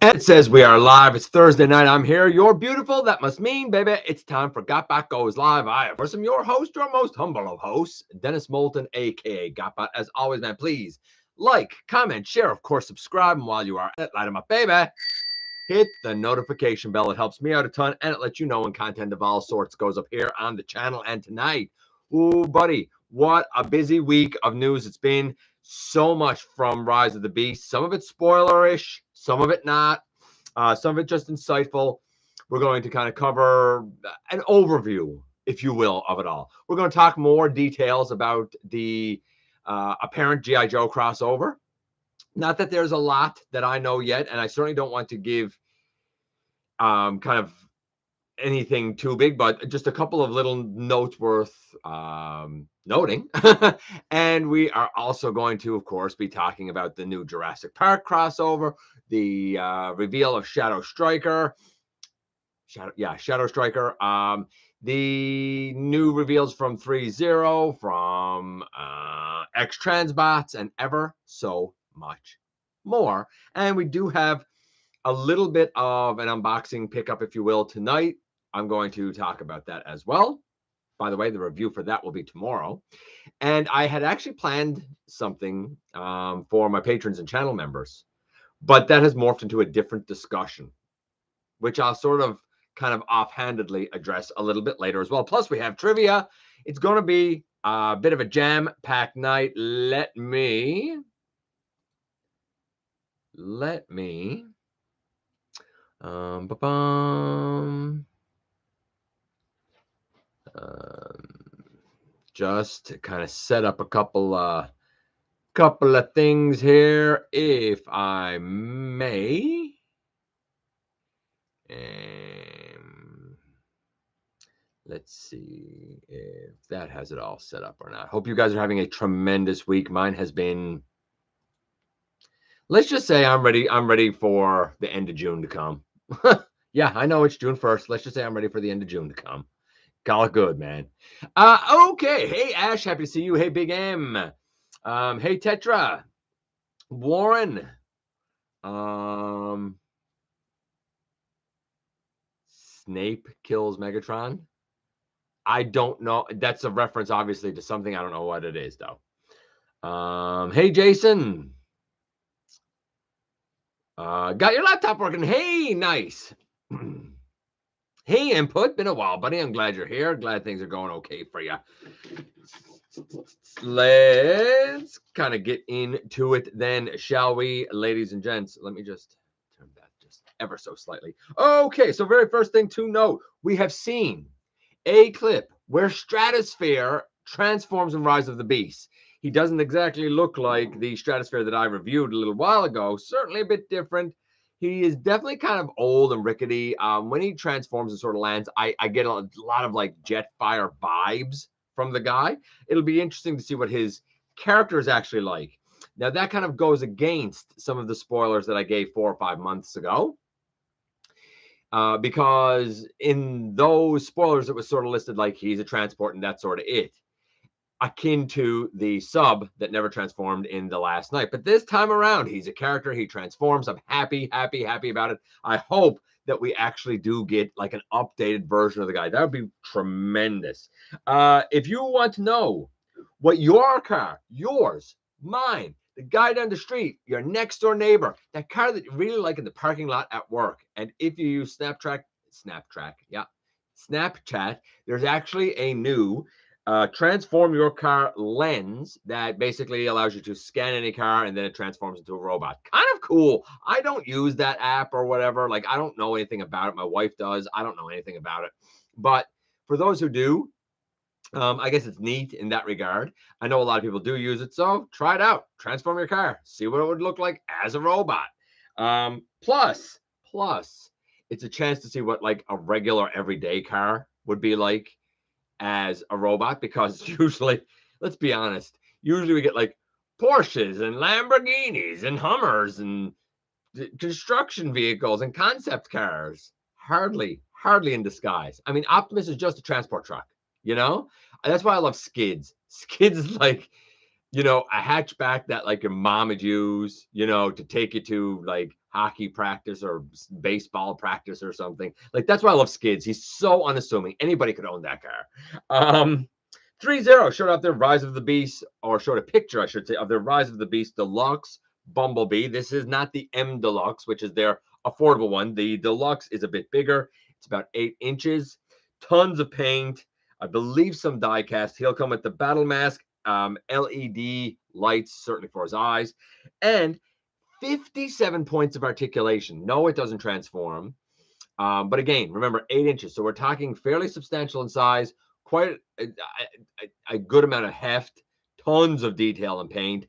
And it says we are live. It's Thursday night. I'm here. You're beautiful. That must mean, baby, it's time for GotBot Goes live. I am your host, your most humble of hosts, Dennis Moulton, aka GotBot. As always, man, please like, comment, share, of course, subscribe. And while you are at it, light 'em up, baby. Hit the notification bell. It helps me out a ton, and it lets you know when content of all sorts goes up here on the channel. And tonight, ooh, buddy, what a busy week of news it's been. So much from Rise of the Beast. Some of it spoilerish, some of it not. Some of it just insightful. We're going to kind of cover an overview, if you will, of it all. We're going to talk more details about the apparent G.I. Joe crossover. Not that there's a lot that I know yet, and I certainly don't want to give kind of anything too big, but just a couple of little notes worth noting. And we are also going to, of course, be talking about the new Jurassic Park crossover, the reveal of Shadow Striker. Shadow Striker. The new reveals from threezero, from x-transbots, and ever so much more. And we do have a little bit of an unboxing pickup, if you will, tonight. I'm going to talk about that as well. By the way, the review for that will be tomorrow. And I had actually planned something for my patrons and channel members, but that has morphed into a different discussion, which I'll sort of kind of offhandedly address a little bit later as well. Plus, we have trivia. It's going to be a bit of a jam-packed night. Let me just to kind of set up a couple of things here, if I may. Let's see if that has it all set up or not. Hope you guys are having a tremendous week. Mine has been, let's just say I'm ready for the end of June to come. Yeah, I know it's June 1st. Let's just say I'm ready for the end of June to come. Call it good, man. Okay. Hey, Ash, happy to see you. Hey, Big M. Hey, Tetra. Warren. Snape kills Megatron. I don't know. That's a reference, obviously, to something. I don't know what it is, though. Hey, Jason. Got your laptop working. Hey, nice. Hey, Input. Been a while, buddy. I'm glad you're here. Glad things are going okay for you. Let's kind of get into it then, shall we, ladies and gents? Let me just turn that just ever so slightly. Okay, so very first thing to note, we have seen a clip where Stratosphere transforms in Rise of the Beast. He doesn't exactly look like the Stratosphere that I reviewed a little while ago. Certainly a bit different. He is definitely kind of old and rickety. When he transforms and sort of lands, I get a lot of like Jetfire vibes from the guy. It'll be interesting to see what his character is actually like. Now, that kind of goes against some of the spoilers that I gave 4 or 5 months ago. Because in those spoilers, it was sort of listed like he's a transport and that's sort of it. Akin to the sub that never transformed in the last night. But this time around, he's a character. He transforms. I'm happy about it. I hope that we actually do get like an updated version of the guy. That would be tremendous. If you want to know what your car, yours, mine, the guy down the street, your next door neighbor, that car that you really like in the parking lot at work, and if you use Snapchat, there's actually a new transform your car lens that basically allows you to scan any car and then it transforms into a robot. Kind of cool. I don't use that app or whatever. Like, I don't know anything about it. My wife does. I don't know anything about it. But for those who do, I guess it's neat in that regard. I know a lot of people do use it, so try it out. Transform your car. See what it would look like as a robot. Plus, it's a chance to see what like a regular everyday car would be like as a robot, because usually, let's be honest, usually we get like Porsches and Lamborghinis and Hummers and construction vehicles and concept cars. Hardly in disguise. I mean, Optimus is just a transport truck, you know? That's why I love Skids. Skids is like, a hatchback that like your mom would use, to take you to like hockey practice or baseball practice or something. Like, that's why I love Skids. He's so unassuming. Anybody could own that car. threezero showed off their Rise of the Beast, or showed a picture, I should say, of their Rise of the Beast Deluxe Bumblebee. This is not the M Deluxe, which is their affordable one. The Deluxe is a bit bigger. It's about 8 inches. Tons of paint. I believe some die cast. He'll come with the battle mask, LED lights, certainly for his eyes, and 57 points of articulation. No, it doesn't transform. But again, remember, 8 inches. So we're talking fairly substantial in size, quite a good amount of heft, tons of detail and paint.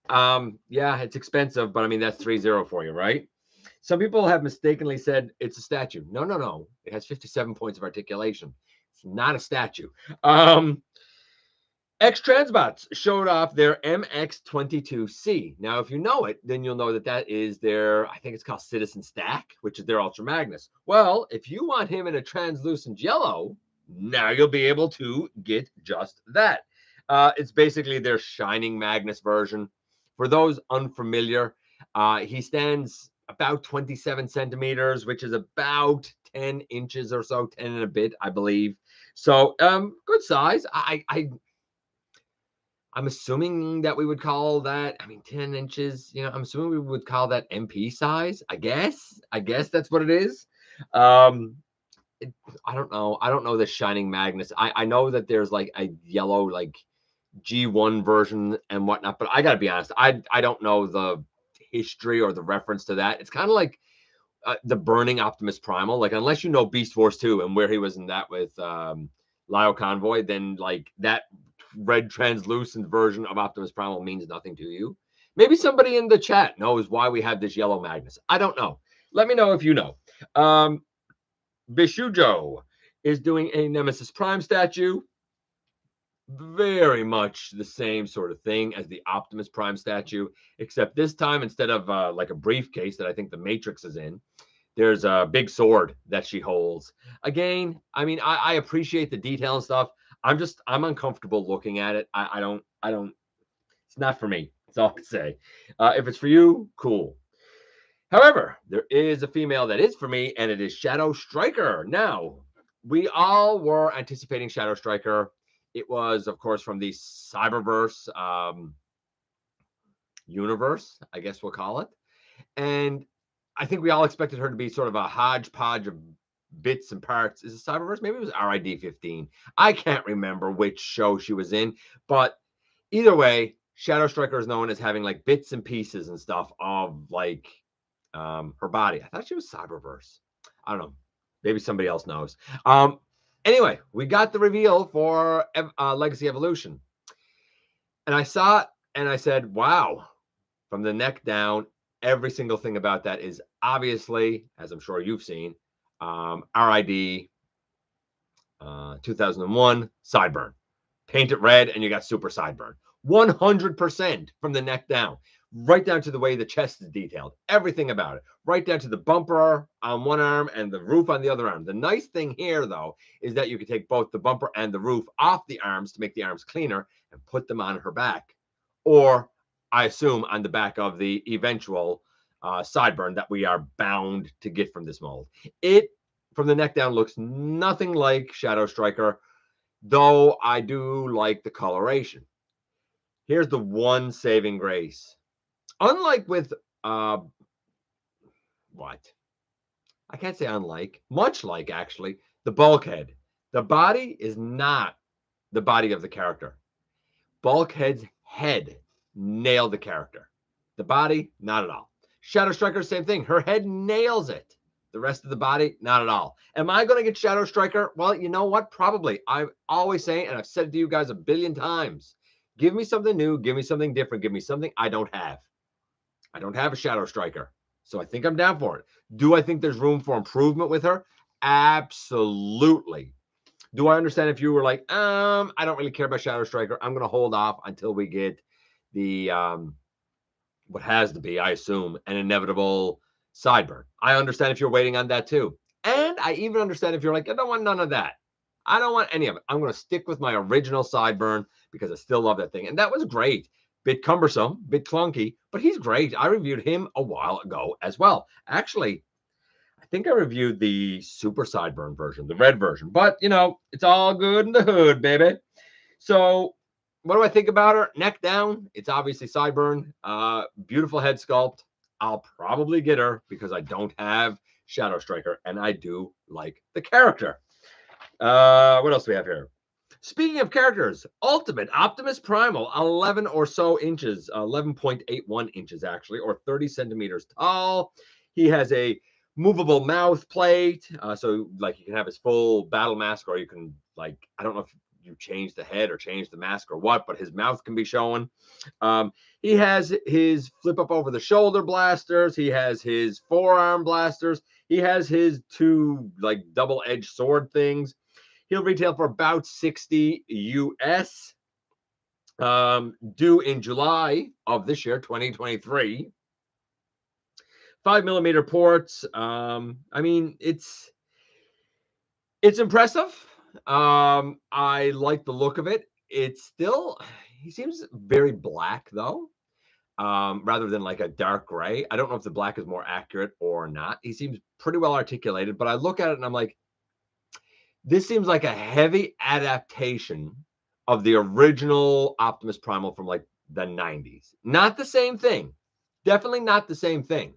Yeah, it's expensive, but I mean, that's threezero for you, right? Some people have mistakenly said it's a statue. No, no, no. It has 57 points of articulation. It's not a statue. X-transbots showed off their MX-22C. Now, if you know it, then you'll know that that is their, I think it's called Citizen Stack, which is their Ultra Magnus. Well, if you want him in a translucent yellow, now you'll be able to get just that. It's basically their Shining Magnus version. For those unfamiliar, he stands about 27 centimeters, which is about 10 inches or so, 10 and a bit, I believe. So, good size. I'm assuming that we would call that, I mean, 10 inches, you know, I'm assuming we would call that MP size, I guess. I guess that's what it is. I don't know. I don't know the Shining Magnus. I know that there's like a yellow, like G1 version and whatnot, but I got to be honest, I don't know the history or the reference to that. It's kind of like the burning Optimus Primal. Like, unless you know Beast Force 2 and where he was in that with Lyle Convoy, then like that red translucent version of Optimus Primal means nothing to you. Maybe somebody in the chat knows why we have this yellow Magnus. I don't know. Let me know if you know. Bishujo is doing a Nemesis Prime statue. Very much the same sort of thing as the Optimus Prime statue, except this time, instead of like a briefcase that I think the Matrix is in, there's a big sword that she holds. Again, I mean, I appreciate the detail and stuff. I'm uncomfortable looking at it. I don't, it's not for me. That's all I can say. If it's for you, cool. However, there is a female that is for me, and it is Shadow Striker. Now, we all were anticipating Shadow Striker. It was, of course, from the Cyberverse universe, I guess we'll call it. And I think we all expected her to be sort of a hodgepodge of bits and parts. Is it Cyberverse? Maybe it was RID 15. I can't remember which show she was in, but either way, Shadow Striker is known as having like bits and pieces and stuff of like her body. I thought she was Cyberverse. I don't know. Maybe somebody else knows. Anyway, we got the reveal for Legacy Evolution. And I saw it and I said, wow, from the neck down, every single thing about that is obviously, as I'm sure you've seen, RID 2001 Sideburn. Paint it red and you got super Sideburn. 100% from the neck down, right down to the way the chest is detailed. Everything about it, right down to the bumper on one arm and the roof on the other arm. The nice thing here, though, is that you can take both the bumper and the roof off the arms to make the arms cleaner and put them on her back. Or, I assume, on the back of the eventual Sideburn that we are bound to get from this mold. It, from the neck down, looks nothing like Shadow Striker, though I do like the coloration. Here's the one saving grace. Unlike with, what? I can't say unlike, much like, actually, the Bulkhead. The body is not the body of the character. Bulkhead's head nailed the character. The body, not at all. Shadow Striker, same thing. Her head nails it. The rest of the body, not at all. Am I going to get Shadow Striker? Well, you know what? Probably. I'm always saying, and I've said it to you guys a billion times, give me something new, give me something different, give me something I don't have. I don't have a Shadow Striker, so I think I'm down for it. Do I think there's room for improvement with her? Absolutely. Do I understand if you were like, I don't really care about Shadow Striker. I'm going to hold off until we get the, what has to be, I assume, an inevitable Sideburn. I understand if you're waiting on that too. And I even understand if you're like, I don't want none of that. I don't want any of it. I'm going to stick with my original Sideburn because I still love that thing. And that was great. bit cumbersome, bit clunky, but he's great. I reviewed him a while ago as well. Actually, I think I reviewed the Super Sideburn version, the red version, but you know, it's all good in the hood, baby. So what do I think about her? Neck down. It's obviously Sideburn. Beautiful head sculpt. I'll probably get her because I don't have Shadow Striker, and I do like the character. What else do we have here? Speaking of characters, Ultimate Optimus Primal, 11 or so inches, 11.81 inches actually, or 30 centimeters tall. He has a movable mouth plate, so like you can have his full battle mask, or you can like, I don't know if you change the head or change the mask or what, but his mouth can be shown. He has his flip up over the shoulder blasters. He has his forearm blasters. He has his two like double-edged sword things. He'll retail for about 60 US, due in July of this year, 2023. 5mm ports. I mean, it's impressive. I like the look of it. It's still, he seems very black though, rather than like a dark gray. I don't know if the black is more accurate or not. He seems pretty well articulated, but I look at it and I'm like, this seems like a heavy adaptation of the original Optimus Primal from like the 90s. Not the same thing. Definitely not the same thing.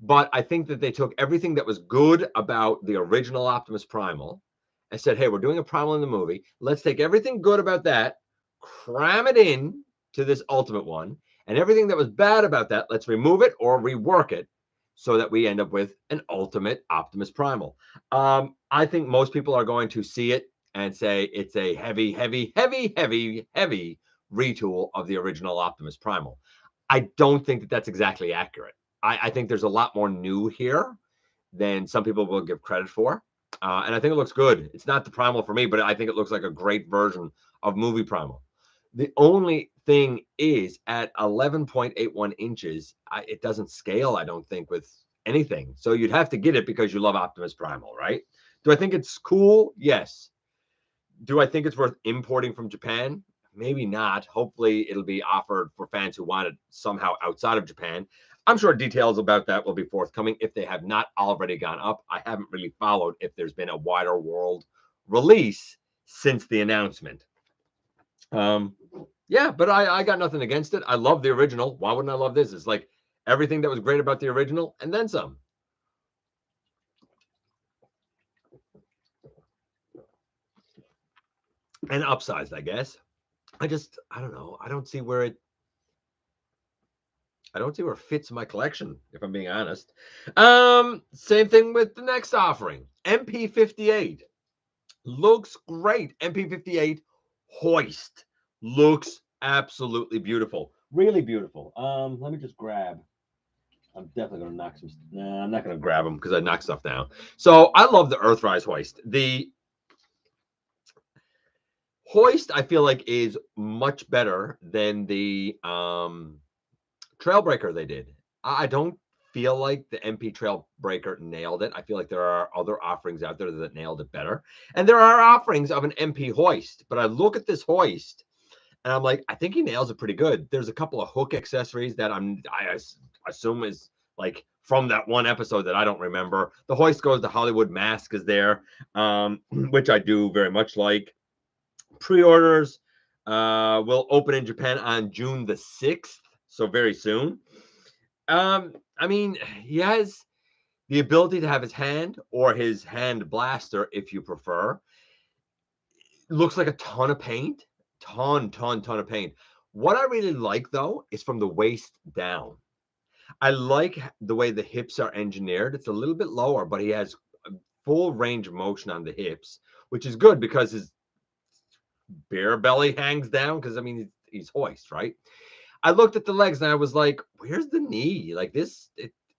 But I think that they took everything that was good about the original Optimus Primal and said, hey, we're doing a Primal in the movie. Let's take everything good about that, cram it in to this Ultimate one, and everything that was bad about that, let's remove it or rework it so that we end up with an Ultimate Optimus Primal. I think most people are going to see it and say it's a heavy, heavy, heavy, heavy, heavy retool of the original Optimus Primal. I don't think that that's exactly accurate. I think there's a lot more new here than some people will give credit for. And I think it looks good. It's not the Primal for me, but I think it looks like a great version of movie Primal. The only thing is at 11.81 inches, it doesn't scale, I don't think, with anything. So you'd have to get it because you love Optimus Primal, right? Do I think it's cool? Yes. Do I think it's worth importing from Japan? Maybe not. Hopefully it'll be offered for fans who want it somehow outside of Japan. I'm sure details about that will be forthcoming if they have not already gone up. I haven't really followed if there's been a wider world release since the announcement. Yeah, but I got nothing against it. I love the original. Why wouldn't I love this? It's like everything that was great about the original and then some. And upsized, I guess. I don't know. I don't see where it fits my collection, if I'm being honest. Same thing with the next offering. MP58. Looks great. MP58 hoist. Looks absolutely beautiful. Really beautiful. Let me just grab. I'm definitely going to knock some. Nah, I'm not going to grab them because I knock stuff down. So I love the Earthrise hoist. The hoist, I feel like, is much better than the Trailbreaker they did. I don't feel like the MP Trailbreaker nailed it. I feel like there are other offerings out there that nailed it better. And there are offerings of an MP hoist, but I look at this hoist and I'm like, I think he nails it pretty good. There's a couple of hook accessories that I assume is like from that one episode that I don't remember. The hoist goes, the Hollywood mask is there, which I do very much like. Pre-orders will open in Japan on June the 6th, so very soon. I mean, he has the ability to have his hand or his hand blaster, if you prefer. Looks like a ton of paint. Ton of paint. What I really like, though, is from the waist down. I like the way the hips are engineered. It's a little bit lower, but he has a full range of motion on the hips, which is good because his beer belly hangs down because, I mean, he's hoist, right? I looked at the legs and I was like, where's the knee? Like this,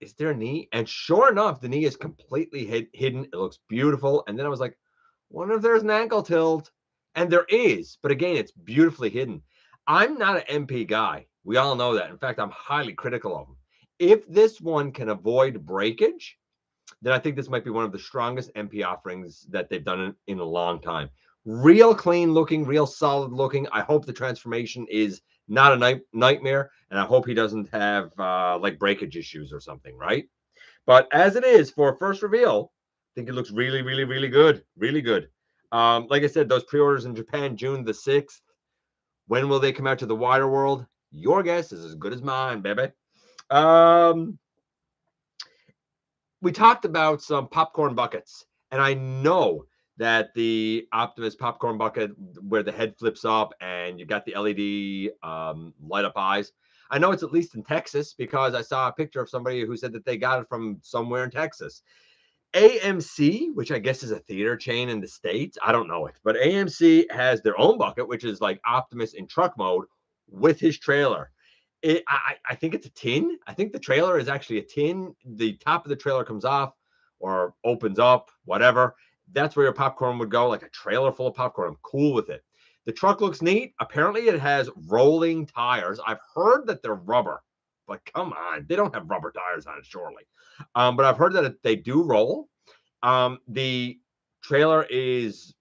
is there a knee? And sure enough, the knee is completely hidden. It looks beautiful. And then I was like, wonder if there's an ankle tilt. And there is, but again, it's beautifully hidden. I'm not an MP guy. We all know that. In fact, I'm highly critical of them. If this one can avoid breakage, then I think this might be one of the strongest MP offerings that they've done in a long time. Real clean looking, real solid looking. I hope the transformation is not a nightmare, and I hope he doesn't have like breakage issues or something, right? But as it is for a first reveal, I think it looks really, really, really good. Really good. Like I said, those pre-orders in Japan, June the 6th. When will they come out to the wider world? Your guess is as good as mine, baby. Um, we talked about some popcorn buckets, and I know that the Optimus popcorn bucket, where the head flips up and you got the LED light up eyes. I know it's at least in Texas because I saw a picture of somebody who said that they got it from somewhere in Texas. AMC, which I guess is a theater chain in the States, I don't know it, but AMC has their own bucket, which is like Optimus in truck mode with his trailer. I think it's a tin. I think the trailer is actually a tin. The top of the trailer comes off or opens up, whatever. That's where your popcorn would go, like a trailer full of popcorn. I'm cool with it. The truck looks neat. Apparently, it has rolling tires. I've heard that they're rubber, but come on, they don't have rubber tires on it, surely. But I've heard that they do roll. The trailer is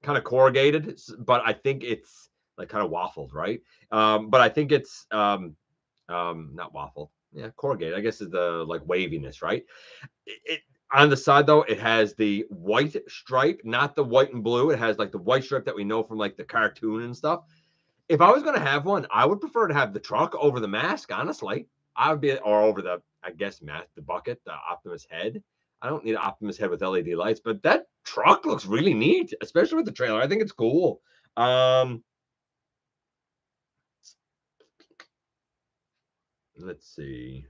kind of corrugated, but I think it's like kind of waffled, right? But I think it's not waffled. Yeah, corrugated. I guess is the like waviness, right? It on the side though, it has the white stripe, not the white and blue. It has like the white stripe that we know from like the cartoon and stuff. If I was going to have one, I would prefer to have the truck over the mask, honestly. I would be, or over the, I guess, mask, the bucket, the Optimus head. I don't need an Optimus head with LED lights, but that truck looks really neat, especially with the trailer. I think it's cool. Let's see.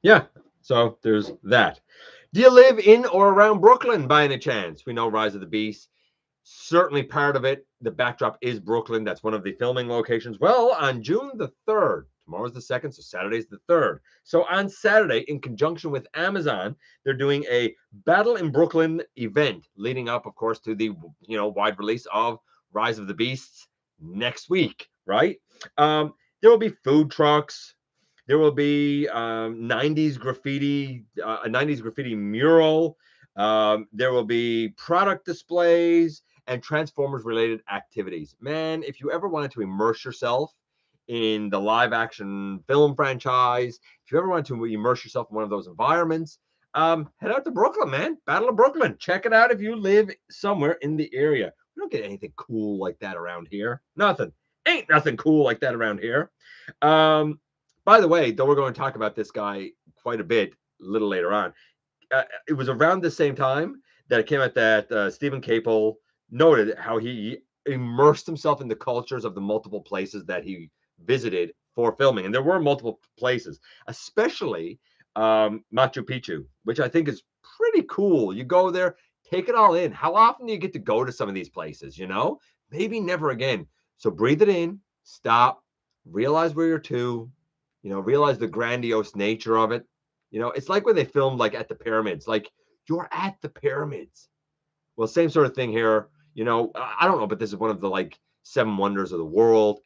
Yeah, so there's that. Do you live in or around Brooklyn by any chance? We know Rise of the Beast. Certainly part of it. The backdrop is Brooklyn. That's one of the filming locations. Well, on June the 3rd, tomorrow's the 2nd, so Saturday's the 3rd. So on Saturday, in conjunction with Amazon, they're doing a Battle in Brooklyn event, leading up, of course, to the wide release of Rise of the Beasts next week, right? There will be food trucks. There will be 90s graffiti, a 90s graffiti mural. There will be product displays and Transformers related activities. Man, if you ever wanted to immerse yourself in the live action film franchise, if you ever wanted to immerse yourself in one of those environments, head out to Brooklyn, man. Battle of Brooklyn. Check it out if you live somewhere in the area. We don't get anything cool like that around here. Nothing. Ain't nothing cool like that around here. By the way, though we're going to talk about this guy quite a bit a little later on, it was around the same time that it came out that Stephen Capel noted how he immersed himself in the cultures of the multiple places that he visited for filming. And there were multiple places, especially Machu Picchu, which I think is pretty cool. You go there, take it all in. How often do you get to go to some of these places, Maybe never again. So breathe it in, stop, realize where you're to, realize the grandiose nature of it. It's like when they filmed like at the pyramids, like you're at the pyramids. Well, same sort of thing here. I don't know, but this is one of the like seven wonders of the world.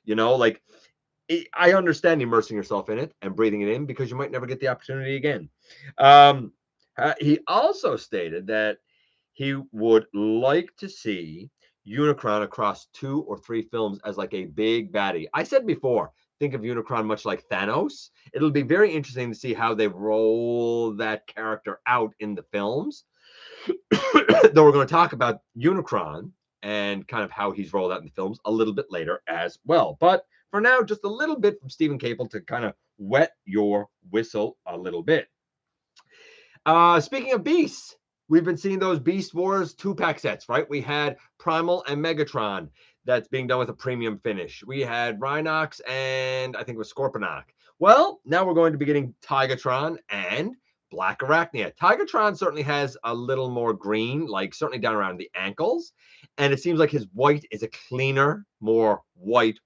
I understand immersing yourself in it and breathing it in because you might never get the opportunity again. He also stated that he would like to see Unicron across 2 or 3 films as like a big baddie. I said before, think of Unicron much like Thanos. It'll be very interesting to see how they roll that character out in the films. Though we're going to talk about Unicron and kind of how he's rolled out in the films a little bit later as well. But for now, just a little bit from Stephen Capel to kind of wet your whistle a little bit. Speaking of beasts, we've been seeing those Beast Wars 2-pack sets, right? We had Primal and Megatron that's being done with a premium finish. We had Rhinox and I think it was Scorponok. Well, now we're going to be getting Tigatron and Black Arachnia. Tigatron certainly has a little more green, like certainly down around the ankles. And it seems like his white is a cleaner, more white.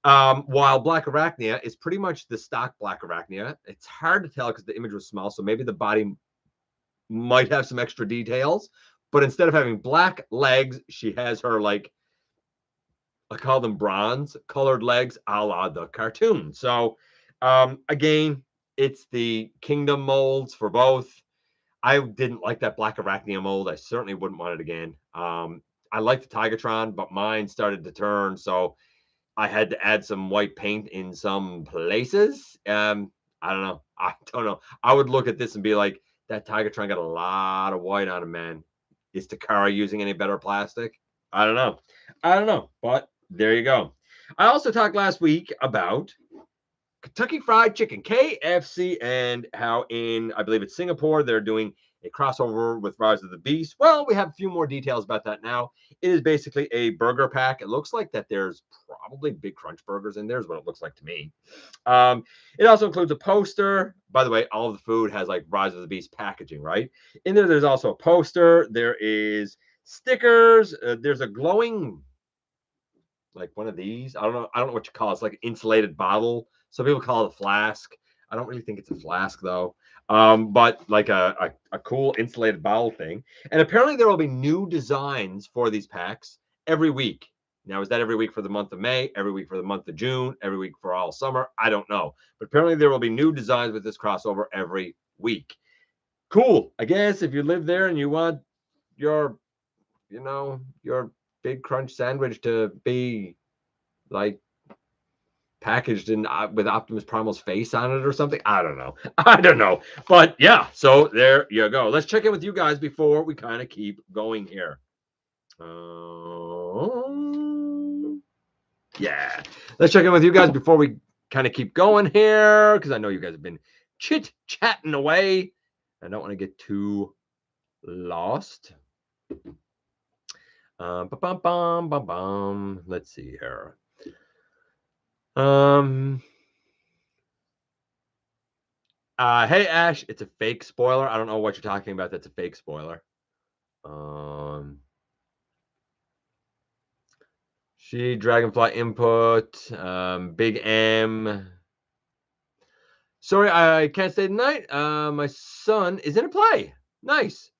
While Black Arachnia is pretty much the stock Black Arachnia. It's hard to tell because the image was small, so maybe the body might have some extra details. But instead of having black legs, she has her, like, I call them bronze colored legs a la the cartoon. So, again, it's the Kingdom molds for both. I didn't like that Black Arachnia mold. I certainly wouldn't want it again. I like the Tigatron, but mine started to turn, so I had to add some white paint in some places. I don't know. I don't know. I would look at this and be like, that Tigatron got a lot of white on him, man. Is Takara using any better plastic? I don't know. I don't know. But there you go. I also talked last week about Kentucky Fried Chicken, KFC, and how in, I believe it's Singapore, they're doing a crossover with Rise of the Beast. Well, we have a few more details about that now. It is basically a burger pack. It looks like that there's probably Big Crunch burgers in there is what it looks like to me. It also includes a poster. By the way, all of the food has like Rise of the Beast packaging, right? In there, there's also a poster. There is stickers. There's a glowing, like one of these. I don't know what you call it. It's like an insulated bottle. Some people call it a flask. I don't really think it's a flask though. But like a cool insulated bottle thing. And apparently there will be new designs for these packs every week. Now, is that every week for the month of May, every week for the month of June, every week for all summer? I don't know. But apparently there will be new designs with this crossover every week. Cool. I guess if you live there and you want your, your Big Crunch sandwich to be like packaged in with Optimus Primal's face on it or something. I don't know. I don't know. But yeah, so there you go. Let's check in with you guys before we kind of keep going here. Yeah. Let's check in with you guys before we kind of keep going here, because I know you guys have been chit-chatting away. I don't want to get too lost. Let's see here. Hey Ash, it's a fake spoiler. I don't know what you're talking about. That's a fake spoiler. She Dragonfly input. Big M. Sorry, I can't stay tonight. My son is in a play. Nice.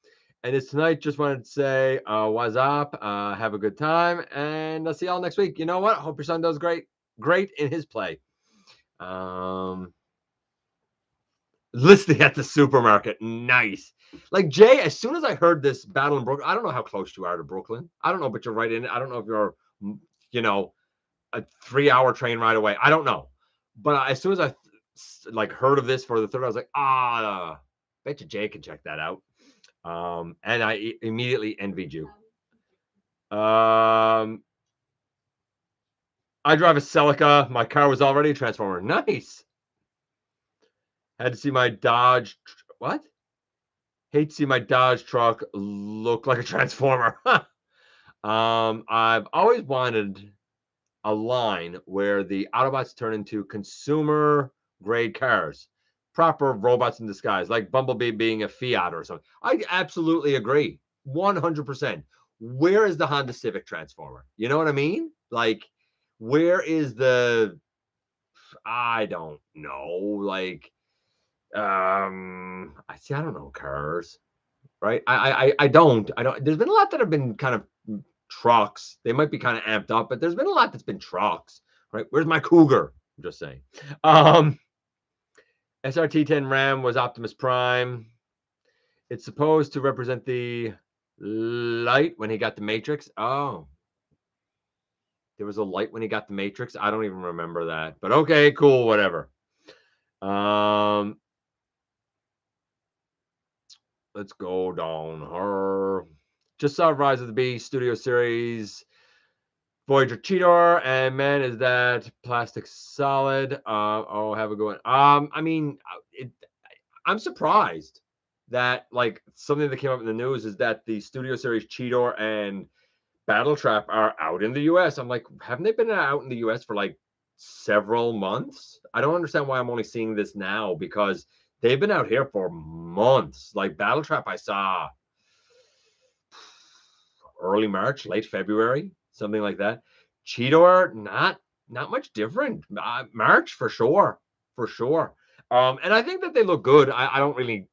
And it's tonight. Just wanted to say, what's up? Have a good time, and I'll see y'all next week. You know what? Hope your son does great in his play. Listing at the supermarket. Nice. Like Jay, as soon as I heard this battle in Brooklyn, I don't know how close you are to Brooklyn. I don't know, but you're right in it. I don't know if you're, a 3-hour train ride away. I don't know. But as soon as I heard of this for the third, I was like, bet you Jay can check that out. And I immediately envied you. I drive a Celica. My car was already a Transformer. Nice. Had to see my Dodge. What? Hate to see my Dodge truck look like a Transformer. I've always wanted a line where the Autobots turn into consumer grade cars, proper robots in disguise, like Bumblebee being a Fiat or something. I absolutely agree. 100%. Where is the Honda Civic Transformer? You know what I mean? Like, where is the, I don't know. Like, I don't know cars, right? I don't. There's been a lot that have been kind of trucks. They might be kind of amped up, but there's been a lot that's been trucks, right? Where's my Cougar? I'm just saying. SRT-10 Ram was Optimus Prime. It's supposed to represent the light when he got the Matrix. Oh, there was a light when he got the Matrix. I don't even remember that, but okay, cool, whatever. Let's go down her. Just saw Rise of the Beast Studio Series, Voyager Cheetor, and man, is that plastic solid. Have a good one. I'm surprised that like something that came up in the news is that the Studio Series Cheetor and Battle Trap are out in the US. I'm like, haven't they been out in the US for like several months? I don't understand why I'm only seeing this now, because they've been out here for months. Like Battle Trap, I saw early March, late February, something like that. Cheetor, not much different. March for sure. And I think that they look good. They don't really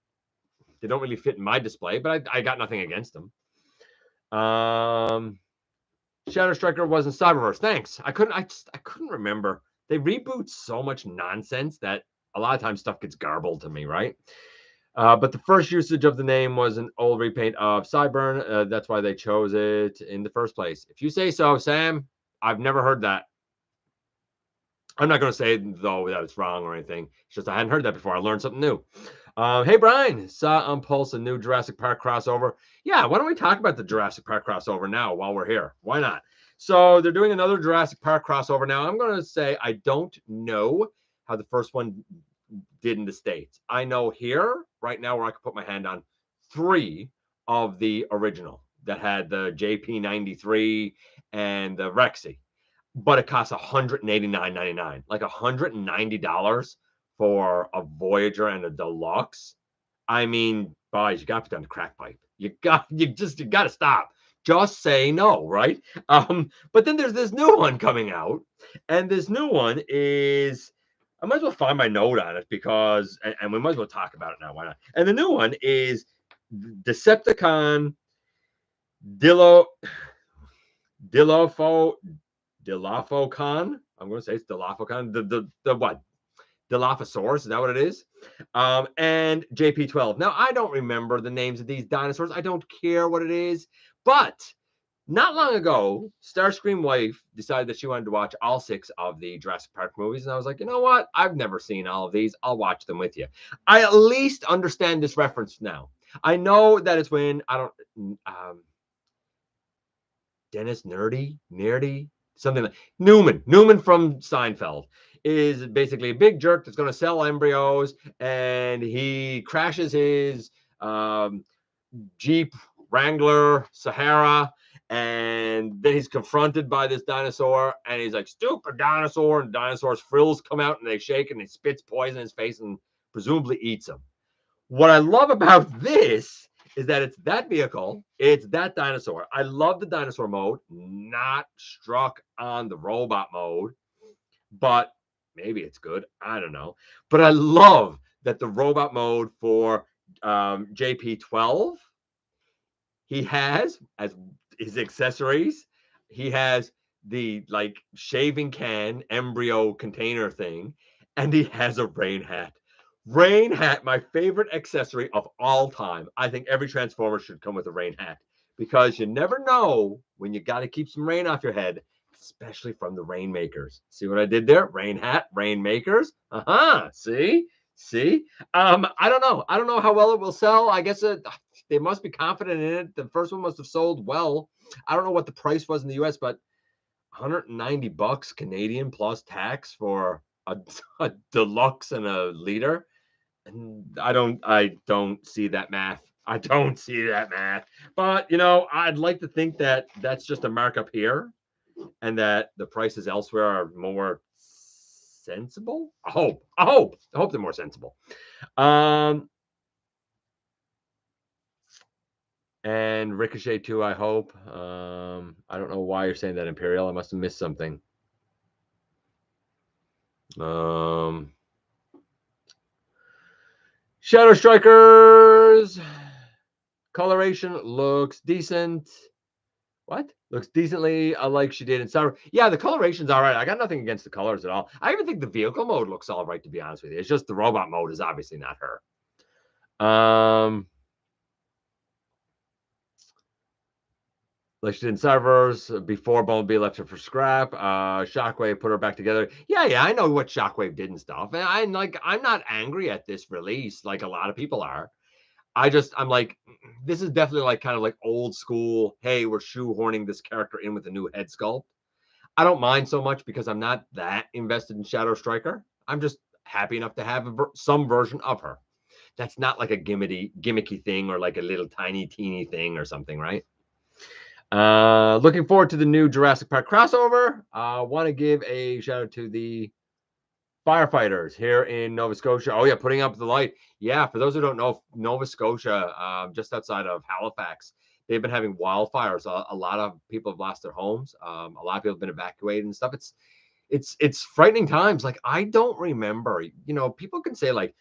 fit in my display, but I got nothing against them. Shadow Striker wasn't Cyberverse. Thanks. I couldn't remember. They reboot so much nonsense that a lot of times stuff gets garbled to me, right? But the first usage of the name was an old repaint of Sideburn. That's why they chose it in the first place. If you say so, Sam, I've never heard that. I'm not going to say, though, that it's wrong or anything. It's just I hadn't heard that before. I learned something new. Hey, Brian, saw on Pulse a new Jurassic Park crossover. Yeah, why don't we talk about the Jurassic Park crossover now while we're here? Why not? So they're doing another Jurassic Park crossover now. I'm going to say I don't know how the first one did in the States. I know here, right now, where I can put my hand on 3 of the original that had the JP93 and the Rexy, but it costs $189.99, like $190 for a Voyager and a Deluxe. I mean, boys, you got to put down the crack pipe. You got to stop. Just say no, right? But then there's this new one coming out, and this new one is, I might as well find my note on it because, and we might as well talk about it now. Why not? And the new one is Decepticon Dillo Dilopho Dilophocan. I'm going to say it's Dilophocan. The what? Dilophosaurus, is that what it is? And JP12. Now, I don't remember the names of these dinosaurs. I don't care what it is. But not long ago, Starscream wife decided that she wanted to watch all 6 of the Jurassic Park movies. And I was like, you know what? I've never seen all of these. I'll watch them with you. I at least understand this reference now. I know that it's when, I don't, Dennis Nerdy, something like Newman from Seinfeld is basically a big jerk that's going to sell embryos, and he crashes his Jeep Wrangler Sahara, and then he's confronted by this dinosaur, and he's like, stupid dinosaur, and the dinosaur's frills come out and they shake and he spits poison in his face and presumably eats him. What I love about this is that it's that vehicle, it's that dinosaur. I love the dinosaur mode, not struck on the robot mode, but maybe it's good. I don't know. But I love that the robot mode for JP12, he has as his accessories, he has the like shaving can embryo container thing, and he has a rain hat. Rain hat, my favorite accessory of all time. I think every Transformer should come with a rain hat because you never know when you got to keep some rain off your head, especially from the rainmakers. See what I did there? Rain hat, rainmakers. See? See? I don't know. I don't know how well it will sell. I guess they must be confident in it. The first one must have sold well. I don't know what the price was in the US, but $190 Canadian plus tax for a deluxe and a liter. And I don't see that math. I don't see that math. But I'd like to think that that's just a markup here, and that the prices elsewhere are more sensible. I hope they're more sensible. And Ricochet too, I hope. I don't know why you're saying that, Imperial. I must have missed something. Shadow Strikers coloration looks decent. What? Looks decently like she did in Cyber. Yeah, the coloration's all right. I got nothing against the colors at all. I even think the vehicle mode looks all right, to be honest with you. It's just the robot mode is obviously not her. Like she did in Cyberverse before Bumblebee left her for scrap. Shockwave put her back together. Yeah, I know what Shockwave did and stuff. And I'm not angry at this release like a lot of people are. I'm like, this is definitely like kind of like old school. Hey, we're shoehorning this character in with a new head sculpt. I don't mind so much because I'm not that invested in Shadow Striker. I'm just happy enough to have some version of her. That's not like a gimmicky thing or like a little tiny teeny thing or something, right? Looking forward to the new Jurassic Park crossover. Want to give a shout out to the firefighters here in Nova Scotia. Oh yeah, putting up the light. Yeah, for those who don't know, Nova Scotia, just outside of Halifax, they've been having wildfires. A lot of people have lost their homes. A lot of people have been evacuated and stuff. It's frightening times. Like I don't remember. People can say like,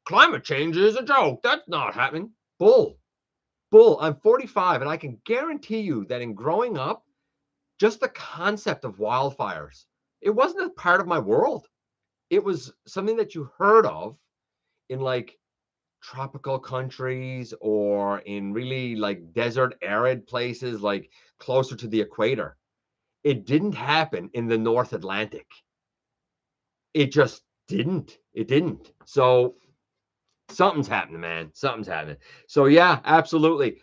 climate change is a joke. That's not happening. Bull. I'm 45, and I can guarantee you that in growing up, just the concept of wildfires, it wasn't a part of my world. It was something that you heard of in like tropical countries or in really like desert arid places, like closer to the equator. It didn't happen in the North Atlantic. It just didn't. It didn't. So something's happening, man. Something's happening. So yeah, absolutely.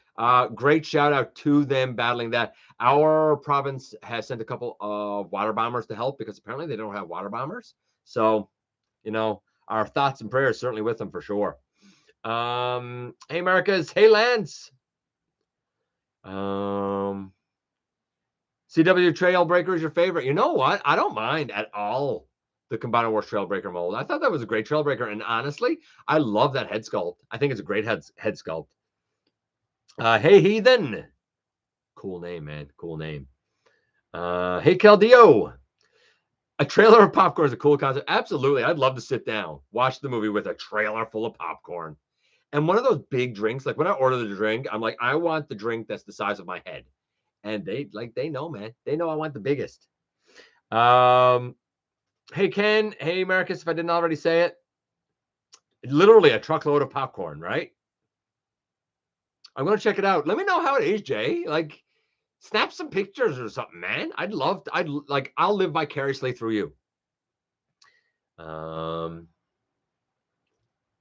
Great shout out to them battling that. Our province has sent a couple of water bombers to help because apparently they don't have water bombers. So, you know, our thoughts and prayers certainly with them for sure. Hey Marcus, hey Lance. CW Trailbreaker is your favorite. You know what? I don't mind at all the Combiner Wars Trailbreaker mold. I thought that was a great Trailbreaker, and honestly, I love that head sculpt. I think it's a great head sculpt. Hey Heathen, cool name, man. Cool name. Hey Caldio. A trailer of popcorn is a cool concept. Absolutely. I'd love to sit down, watch the movie with a trailer full of popcorn. And one of those big drinks, like when I order the drink, I'm like, I want the drink that's the size of my head. And they know, man. They know I want the biggest. Hey Ken, hey Marcus, if I didn't already say it. Literally a truckload of popcorn, right? I'm gonna check it out. Let me know how it is, Jay. Like, snap some pictures or something, man. I'll live vicariously through you.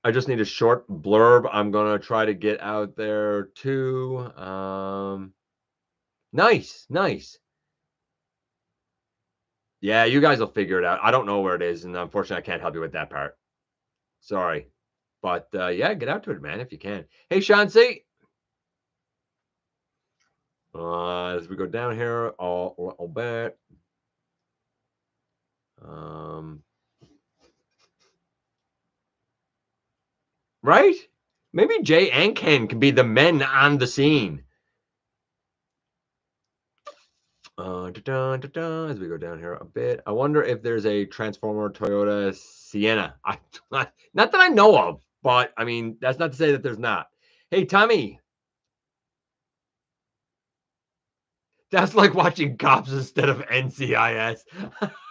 I just need a short blurb. I'm gonna try to get out there too. Nice. Yeah, you guys will figure it out. I don't know where it is, and unfortunately, I can't help you with that part. Sorry, but yeah, get out to it, man, if you can. Hey, Shansi. As we go down here, I'll bet. Right? Maybe Jay and Ken can be the men on the scene. As we go down here a bit, I wonder if there's a Transformer Toyota Sienna. Not that I know of, but I mean, that's not to say that there's not. Hey, Tommy. That's like watching Cops instead of NCIS.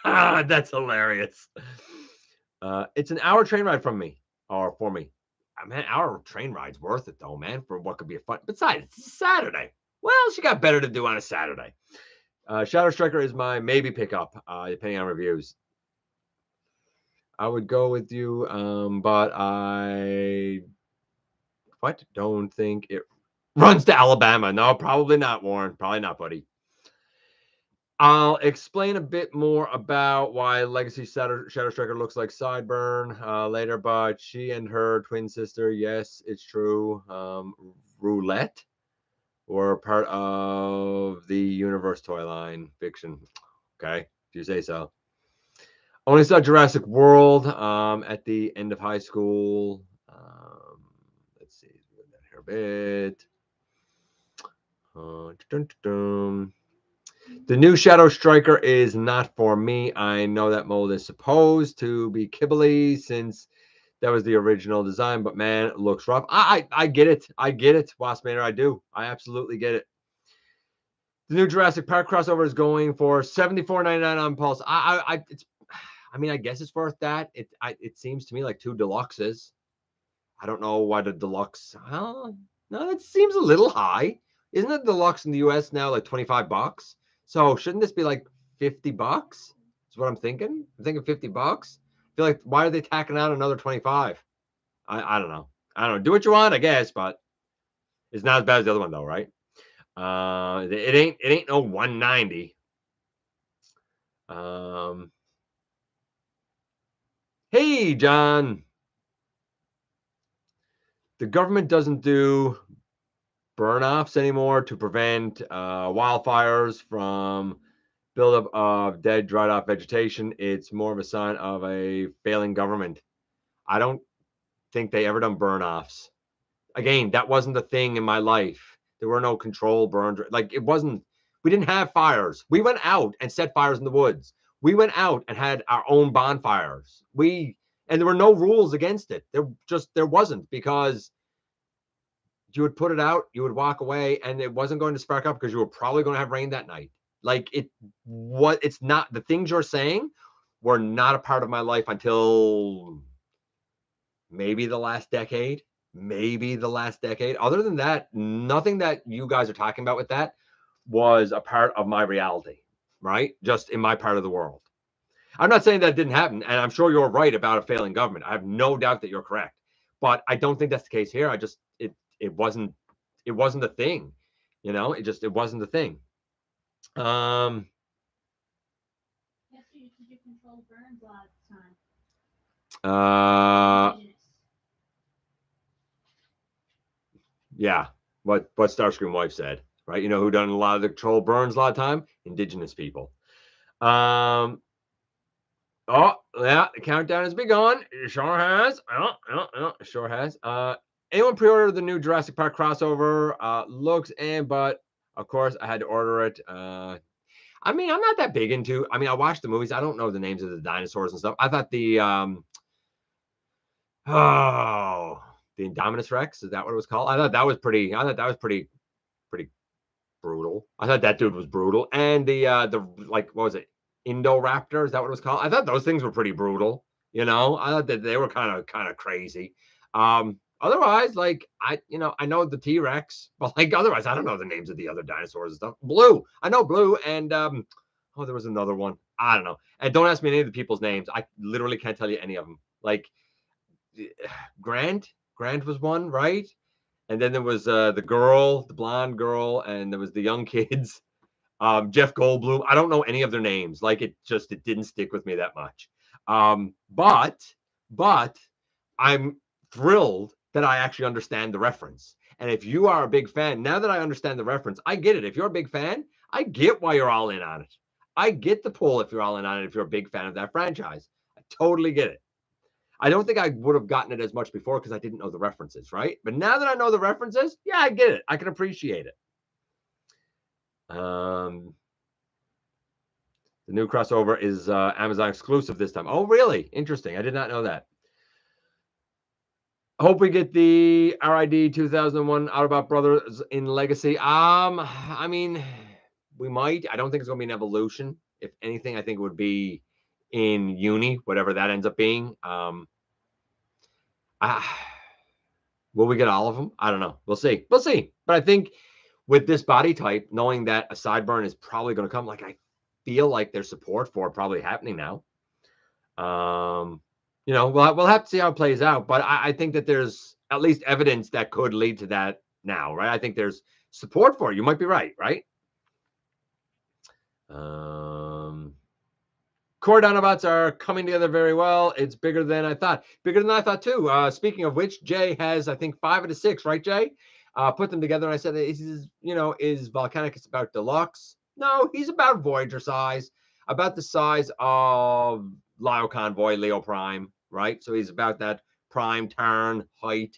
That's hilarious. It's an hour train ride from me, or for me. Man, our train ride's worth it though, man, for what could be a fun. Besides, it's a Saturday. Well, she got better to do on a Saturday. Shadow Striker is my maybe pickup, depending on reviews. I would go with you, but I don't think it runs to Alabama. No, probably not, Warren. Probably not, buddy. I'll explain a bit more about why Legacy Shadow Striker looks like Sideburn later, but she and her twin sister, yes, it's true, Roulette, were part of the Universe toy line fiction. Okay, if you say so. Only saw Jurassic World at the end of high school. Let's see, go down here a bit. The new Shadow Striker is not for me. I know that mold is supposed to be kibbly since that was the original design, but man, it looks rough. I get it. I get it, Waspinator. I do. I absolutely get it. The new Jurassic Park crossover is going for $74.99 on Pulse. I mean, I guess it's worth that. It seems to me like 2 deluxes. I don't know why the deluxe. Well, no, that seems a little high. Isn't the deluxe in the US now like $25? So shouldn't this be like $50? That's what I'm thinking. I'm thinking $50. I feel like why are they tacking out another 25? I don't know. I don't know. Do what you want, I guess, but it's not as bad as the other one though, right? It ain't no 190. Hey, John. The government doesn't do burn-offs anymore to prevent wildfires from buildup of dead, dried-off vegetation. It's more of a sign of a failing government. I don't think they ever done burn-offs. Again, that wasn't the thing in my life. There were no control burns. Like, it wasn't, we didn't have fires. We went out and set fires in the woods. We went out and had our own bonfires. And there were no rules against it. There wasn't, because you would put it out, you would walk away, and it wasn't going to spark up because you were probably going to have rain that night. Like, it's not, the things you're saying were not a part of my life until maybe the last decade, maybe the last decade. Other than that, nothing that you guys are talking about with that was a part of my reality, right? Just in my part of the world. I'm not saying that didn't happen, and I'm sure you're right about a failing government. I have no doubt that you're correct, but I don't think that's the case here. It wasn't a thing, you know. It wasn't a thing. Yeah, what Starscream wife said, right? You know who done a lot of the control burns a lot of time? Indigenous people. Oh, yeah, the countdown has begun. It sure has. It sure has. Anyone pre-ordered the new Jurassic Park crossover? Looks but of course I had to order it. I mean, I'm not that big into. I mean, I watched the movies. I don't know the names of the dinosaurs and stuff. I thought the the Indominus Rex, is that what it was called? I thought that was pretty. Pretty brutal. I thought that dude was brutal. And the like, what was it? Indoraptor, is that what it was called? I thought those things were pretty brutal. You know, I thought that they were kind of crazy. Otherwise, like I know the T-Rex, but like otherwise, I don't know the names of the other dinosaurs and stuff. Blue, I know Blue, and there was another one. I don't know. And don't ask me any of the people's names. I literally can't tell you any of them. Like Grant was one, right? And then there was the girl, the blonde girl, and there was the young kids. Jeff Goldblum. I don't know any of their names. Like it didn't stick with me that much. But I'm thrilled that I actually understand the reference. And if you are a big fan, now that I understand the reference, I get it. If you're a big fan, I get why you're all in on it. I get the pull if you're all in on it, if you're a big fan of that franchise. I totally get it. I don't think I would have gotten it as much before because I didn't know the references, right? But now that I know the references, yeah, I get it. I can appreciate it. The new crossover is Amazon exclusive this time. Oh, really? Interesting. I did not know that. Hope we get the RID 2001 Autobot Brothers in Legacy. I mean, we might. I don't think it's going to be an evolution. If anything, I think it would be in Uni, whatever that ends up being. Will we get all of them? I don't know. We'll see. We'll see. But I think with this body type, knowing that a sideburn is probably going to come, like I feel like there's support for it probably happening now. You know, we'll have to see how it plays out. But I think that there's at least evidence that could lead to that now, right? I think there's support for it. You might be right, right? Core Dinobots are coming together very well. It's bigger than I thought. Bigger than I thought, too. Speaking of which, Jay has, I think, 5 of the 6, right, Jay? Put them together, and I said, is Volcanicus about deluxe? No, he's about Voyager size, about the size of Lio Convoy, Leo Prime, right? So he's about that prime turn height.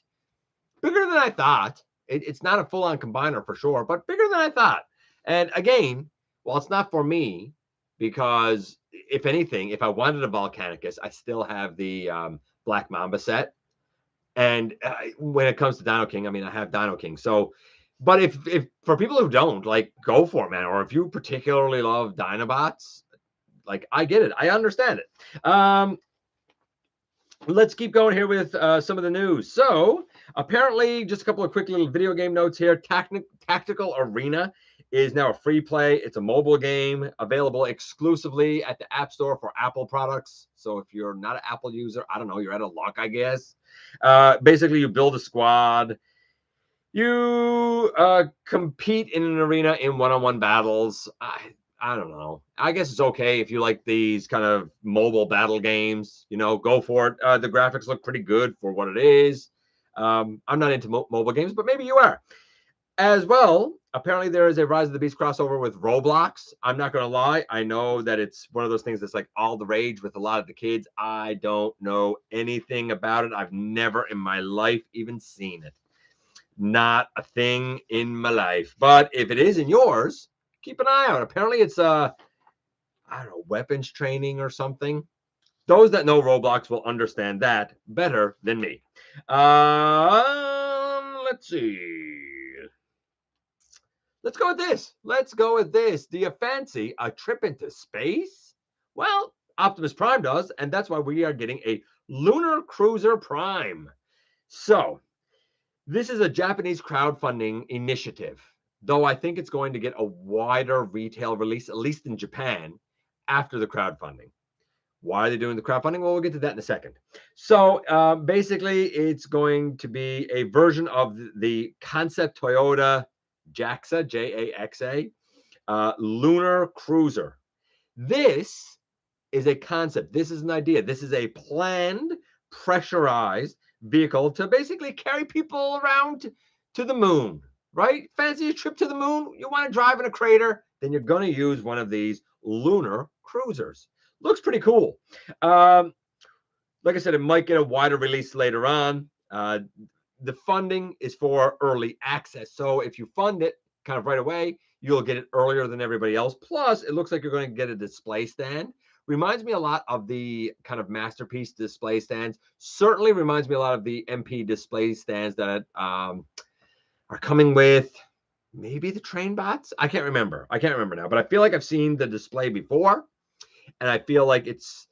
Bigger than I thought. It's not a full-on combiner for sure, but bigger than I thought. And again, while it's not for me, because if anything, if I wanted a Volcanicus, I still have the Black Mamba set. And when it comes to Dino King, I mean, I have Dino King. So, but if for people who don't, like, go for it, man. Or if you particularly love Dinobots, like, I get it. I understand it. Let's keep going here with some of the news. So, apparently, just a couple of quick little video game notes here. Tactical Arena is now a free play. It's a mobile game available exclusively at the App Store for Apple products. So if you're not an Apple user, I don't know, you're out of luck, I guess. Basically, you build a squad. You compete in an arena in one-on-one battles. I don't know. I guess it's okay if you like these kind of mobile battle games. You know, go for it. The graphics look pretty good for what it is. I'm not into mobile games, but maybe you are. As well, apparently there is a Rise of the Beast crossover with Roblox. I'm not going to lie. I know that it's one of those things that's like all the rage with a lot of the kids. I don't know anything about it. I've never in my life even seen it. Not a thing in my life. But if it is in yours, keep an eye out. Apparently it's I don't know, weapons training or something. Those that know Roblox will understand that better than me. Let's see. Let's go with this. Let's go with this. Do you fancy a trip into space? Well, Optimus Prime does, and that's why we are getting a Lunar Cruiser Prime. So, This is a Japanese crowdfunding initiative, though I think it's going to get a wider retail release, at least in Japan, after the crowdfunding. Why are they doing the crowdfunding? Well, we'll get to that in a second. So basically, it's going to be a version of the concept Toyota JAXA, J-A-X-A, lunar cruiser. This is a concept. This is an idea. This is a planned, pressurized vehicle to basically carry people around to the moon, right? Fancy a trip to the moon? You want to drive in a crater? Then you're going to use one of these lunar cruisers. Looks pretty cool. Like I said, it might get a wider release later on. The funding is for early access. So if you fund it kind of right away, you'll get it earlier than everybody else. Plus, it looks like you're going to get a display stand. Reminds me a lot of the kind of masterpiece display stands. Certainly reminds me a lot of the MP display stands that are coming with maybe the train bots. I can't remember now, but I feel like I've seen the display before, and I feel like it's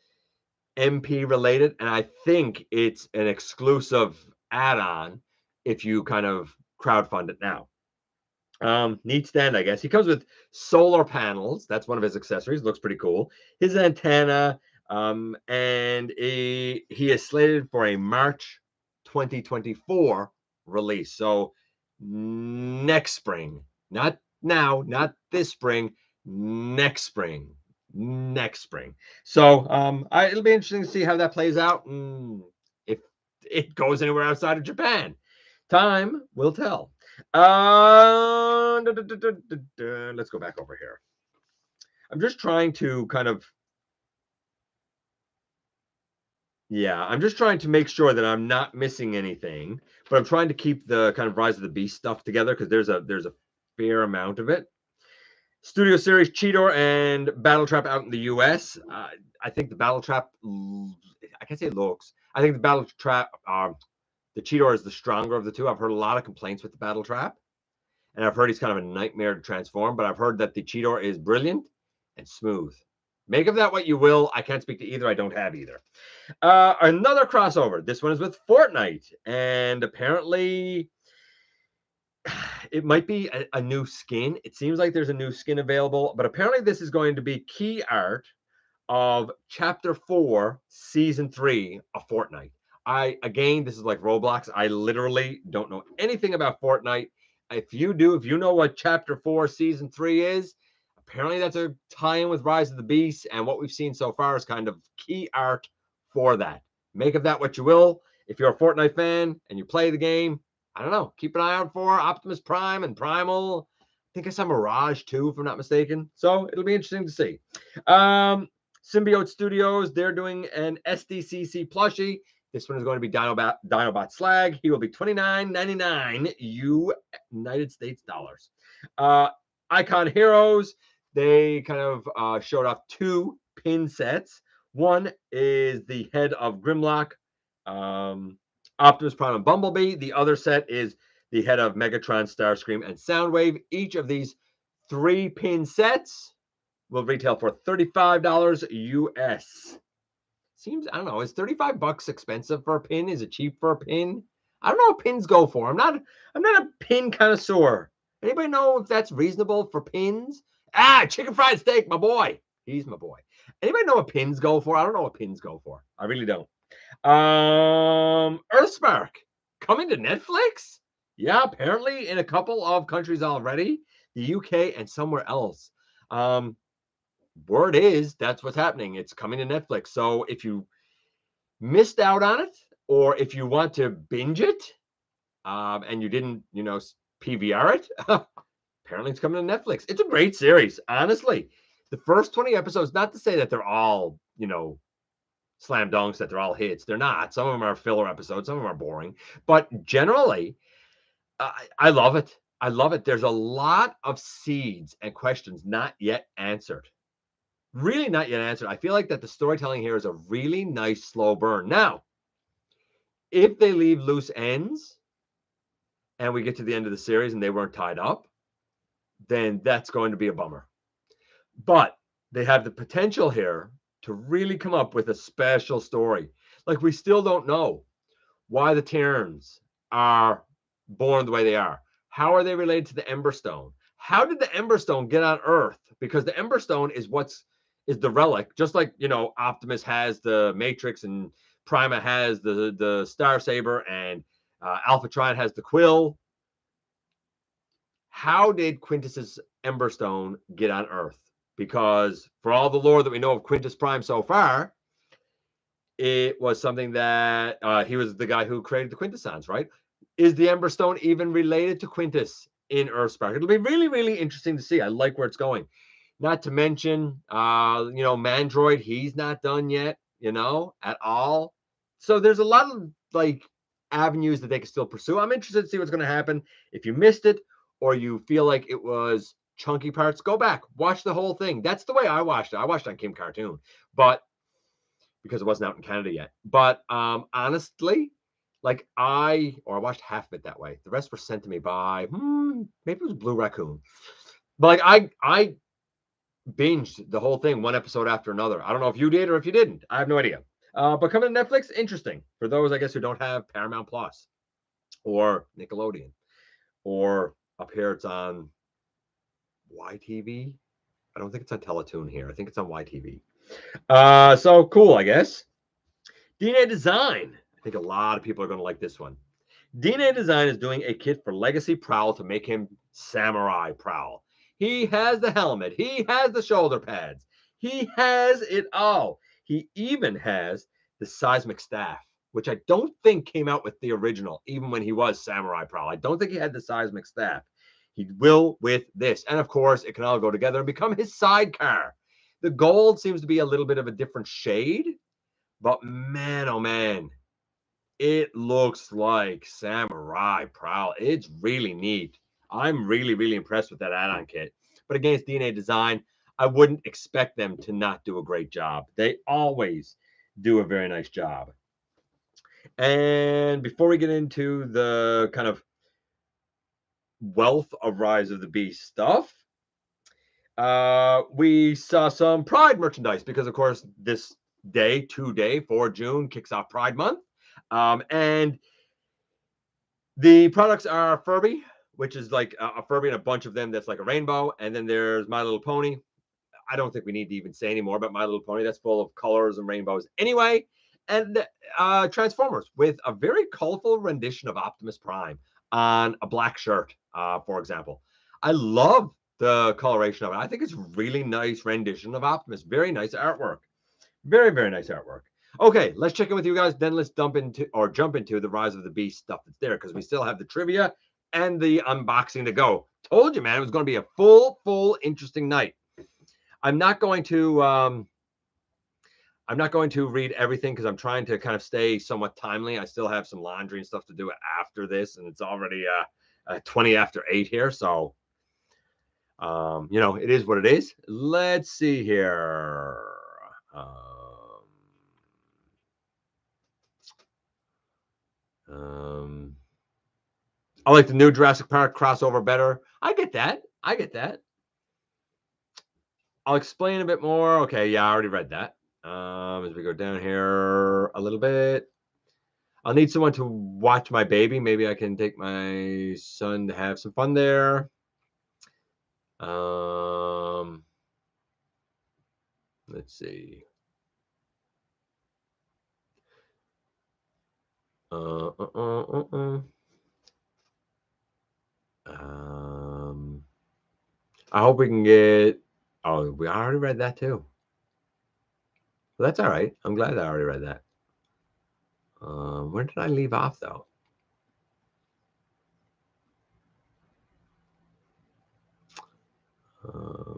MP related, and I think it's an exclusive add-on if you kind of crowdfund it now. Neat stand, I guess. He comes with solar panels. That's one of his accessories. Looks pretty cool. His antenna, and he is slated for a March 2024 release. So next spring, not now, not this spring, next spring. So it'll be interesting to see how that plays out, if it goes anywhere outside of Japan. Time will tell. Let's go back over here. I'm just trying to I'm just trying to make sure that I'm not missing anything, but I'm trying to keep the kind of Rise of the Beast stuff together because there's a fair amount of it. Studio Series Cheetor and Battletrap out in the US. I think the Battletrap, I can't say looks. I think the Battletrap, the Cheetor is the stronger of the two. I've heard a lot of complaints with the Battletrap, and I've heard he's kind of a nightmare to transform, but I've heard that the Cheetor is brilliant and smooth. Make of that what you will. I can't speak to either. I don't have either. Another crossover. This one is with Fortnite, and apparently it might be a new skin. It seems like there's a new skin available, but apparently this is going to be key art of Chapter 4, Season 3 of Fortnite. Again, this is like Roblox. I literally don't know anything about Fortnite. If you do, if you know what Chapter 4, Season 3 is, apparently that's a tie-in with Rise of the Beast, and what we've seen so far is kind of key art for that. Make of that what you will. If you're a Fortnite fan and you play the game, I don't know. Keep an eye out for Optimus Prime and Primal. I think I saw Mirage too, if I'm not mistaken. So it'll be interesting to see. Symbiote Studios, they're doing an SDCC plushie. This one is going to be Dinobot Slag. He will be $29.99 United States dollars. Icon Heroes, they kind of showed off two pin sets. One is the head of Grimlock, Optimus Prime and Bumblebee. The other set is the head of Megatron, Starscream, and Soundwave. Each of these 3-pin sets will retail for $35 US. Seems, I don't know, is $35 expensive for a pin? Is it cheap for a pin? I don't know what pins go for. I'm not a pin connoisseur. Anybody know if that's reasonable for pins? Chicken fried steak, my boy. He's my boy. Anybody know what pins go for? I don't know what pins go for. I really don't. Earthspark coming to Netflix? Yeah, apparently in a couple of countries already, the UK and somewhere else. Word is that's what's happening. It's coming to Netflix. So if you missed out on it, or if you want to binge it, and you didn't, PVR it, apparently it's coming to Netflix. It's a great series, honestly. The first 20 episodes, not to say that they're all, slam dunks, that they're all hits. They're not. Some of them are filler episodes. Some of them are boring. But generally, I love it. I love it. There's a lot of seeds and questions not yet answered. Really not yet answered. I feel like that the storytelling here is a really nice slow burn. Now, if they leave loose ends and we get to the end of the series and they weren't tied up, then that's going to be a bummer. But they have the potential here to really come up with a special story. Like, we still don't know why the Terrans are born the way they are. How are they related to the Ember Stone? How did the Ember Stone get on Earth? Because the Ember Stone is is the relic, just like, you know, Optimus has the Matrix and Prima has the Star Saber and Alpha Trion has the Quill. How did Quintus's Ember Stone get on Earth? Because for all the lore that we know of Quintus Prime so far, it was something that he was the guy who created the Quintessons, right? Is the Ember Stone even related to Quintus in Earthspark? It'll be really, really interesting to see. I like where it's going. Not to mention, you know, Mandroid, he's not done yet, you know, at all. So there's a lot of like avenues that they can still pursue. I'm interested to see what's going to happen. If you missed it or you feel like it was chunky parts, go back, watch the whole thing. That's the way I watched it. I watched it on Kim Cartoon, but because it wasn't out in Canada yet. But honestly, like I watched half of it that way. The rest were sent to me by maybe it was Blue Raccoon. But like I binged the whole thing one episode after another. I don't know if you did or if you didn't. I have no idea. But coming to Netflix, interesting for those I guess who don't have Paramount Plus or Nickelodeon, or up here it's on YTV. I don't think it's on Teletoon here. I think it's on YTV. So cool, I guess. DNA Design. I think a lot of people are going to like this one. DNA Design is doing a kit for Legacy Prowl to make him Samurai Prowl. He has the helmet. He has the shoulder pads. He has it all. He even has the seismic staff, which I don't think came out with the original, even when he was Samurai Prowl. I don't think he had the seismic staff. He will with this. And of course, it can all go together and become his sidecar. The gold seems to be a little bit of a different shade, but man, oh man, it looks like Samurai Prowl. It's really neat. I'm really, really impressed with that add-on kit. But again, it's DNA Design. I wouldn't expect them to not do a great job. They always do a very nice job. And before we get into the kind of wealth of Rise of the Beast stuff, we saw some Pride merchandise because, of course, this day, 4 June, kicks off Pride Month. And the products are Furby, which is like a Furby and a bunch of them that's like a rainbow. And then there's My Little Pony. I don't think we need to even say any more about My Little Pony. That's full of colors and rainbows anyway. And Transformers with a very colorful rendition of Optimus Prime on a black shirt, for example. I love the coloration of it. I think it's really nice rendition of Optimus. Very nice artwork. Very, very nice artwork. Okay, let's check in with you guys. Then let's jump into the Rise of the Beast stuff that's there, because we still have the trivia and the unboxing to go. Told you, man, it was going to be a full, interesting night. I'm not going to read everything because I'm trying to kind of stay somewhat timely. I still have some laundry and stuff to do after this, and it's already 20 after 8 here. So, you know, it is what it is. Let's see here. I like the new Jurassic Park crossover better. I get that. I'll explain a bit more. Okay, yeah, I already read that. As we go down here a little bit, I'll need someone to watch my baby. Maybe I can take my son to have some fun there. Let's see. I hope we can get. Oh, we already read that too. Well, that's all right. I'm glad I already read that. Where did I leave off though?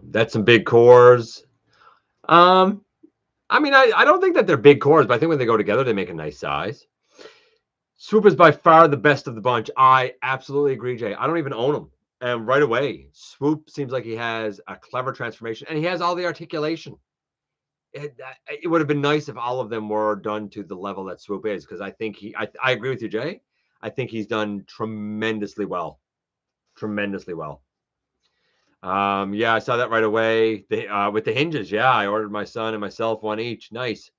That's some big cores. I mean, I don't think that they're big cores, but I think when they go together, they make a nice size. Swoop is by far the best of the bunch. I absolutely agree, Jay. I don't even own them. And right away, Swoop seems like he has a clever transformation, and he has all the articulation. It would have been nice if all of them were done to the level that Swoop is, because I think I agree with you, Jay. I think he's done tremendously well. Tremendously well. Yeah, I saw that right away. With the hinges, yeah, I ordered my son and myself one each. Nice.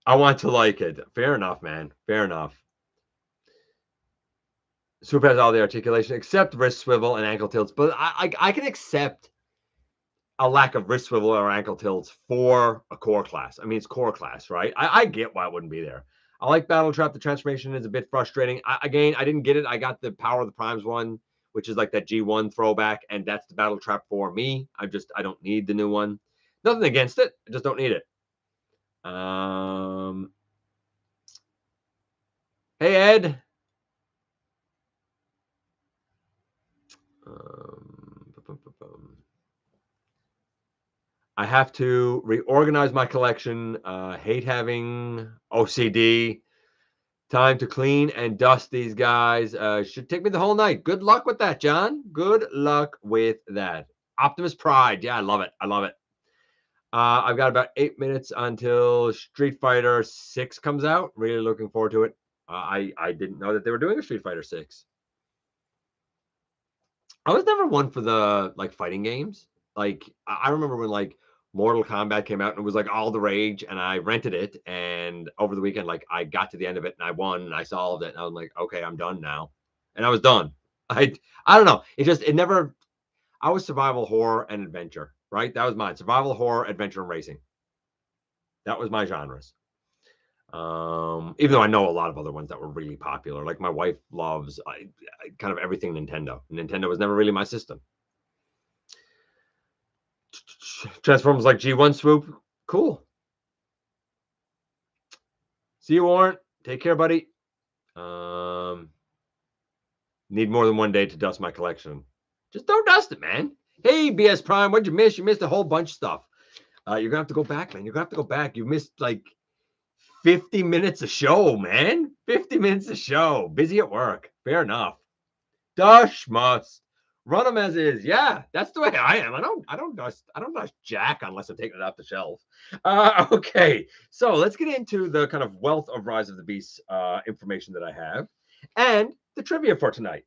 I want to like it. Fair enough, man. Fair enough. Swoop has all the articulation except wrist swivel and ankle tilts, but I can accept a lack of wrist swivel or ankle tilts for a core class. I mean, it's core class, right? I get why it wouldn't be there. I like Battle Trap. The transformation is a bit frustrating. Again, I didn't get it. I got the Power of the Primes one, which is like that G1 throwback, and that's the Battle Trap for me. I don't need the new one. Nothing against it. I just don't need it. Hey, Ed. I have to reorganize my collection. Hate having OCD. Time to clean and dust these guys. Should take me the whole night. Good luck with that, John. Good luck with that. Optimus Pride. Yeah, I love it. I love it. I've got about 8 minutes until Street Fighter 6 comes out. Really looking forward to it. I didn't know that they were doing a Street Fighter 6. I was never one for the like fighting games. Like I remember when like Mortal Kombat came out and it was like all the rage, and I rented it. And over the weekend, like I got to the end of it and I won and I solved it, and I was like, okay, I'm done now, and I was done. I don't know. It never. I was survival, horror, and adventure. Right, that was mine. Survival, horror, adventure, and racing. That was my genres. Even though I know a lot of other ones that were really popular, like my wife loves kind of everything Nintendo. Nintendo was never really my system. Transformers like G1 Swoop, cool. See you, Warren. Take care, buddy. Need more than one day to dust my collection. Just don't dust it, man. Hey, BS Prime, what'd you miss? You missed a whole bunch of stuff. You're gonna have to go back, man. You're gonna have to go back. You missed like 50 minutes of show, man. 50 minutes of show. Busy at work. Fair enough. Dush must run them as is. Yeah, that's the way I am. I don't dust jack unless I'm taking it off the shelf. Okay, so let's get into the kind of wealth of Rise of the Beasts information that I have, and the trivia for tonight.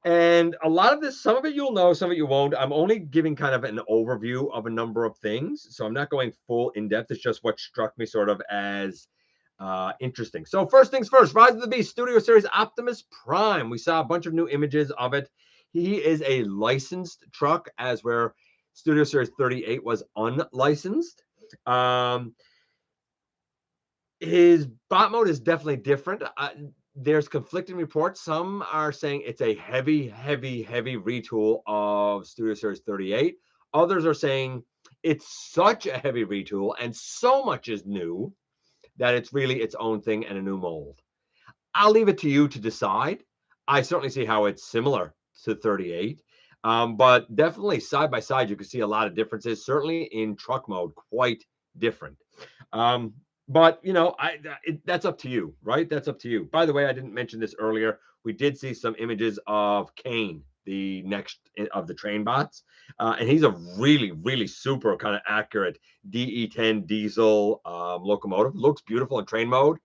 And a lot of this, some of it you'll know, some of it you won't. I'm only giving kind of an overview of a number of things, so I'm not going full in depth. It's just what struck me sort of as interesting. So first things first, Rise of the Beast Studio Series Optimus Prime. We saw a bunch of new images of it. He is a licensed truck, as where Studio Series 38 was unlicensed. His bot mode is definitely different. There's conflicting reports. Some are saying it's a heavy retool of Studio Series 38. Others are saying it's such a heavy retool and so much is new that it's really its own thing and a new mold. I'll leave it to you to decide. I certainly see how it's similar to 38, but definitely side by side, you can see a lot of differences. Certainly in truck mode, quite different. But you know, that's up to you, right? That's up to you. By the way, I didn't mention this earlier. We did see some images of Kane, the next of the train bots, and he's a really super kind of accurate DE10 diesel locomotive. Looks beautiful in train mode,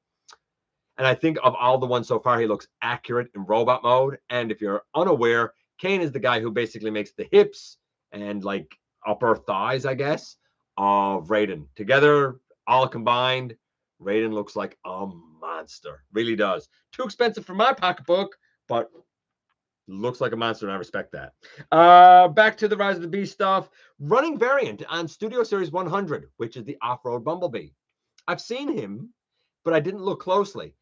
and I think of all the ones so far, he looks accurate in robot mode. And if you're unaware, Kane is the guy who basically makes the hips and like upper thighs, I guess, of Raiden together. All combined, Raiden looks like a monster. Really does. Too expensive for my pocketbook, but looks like a monster, and I respect that. Back to the Rise of the Beast stuff. Running variant on Studio Series 100, which is the off-road Bumblebee. I've seen him, but I didn't look closely.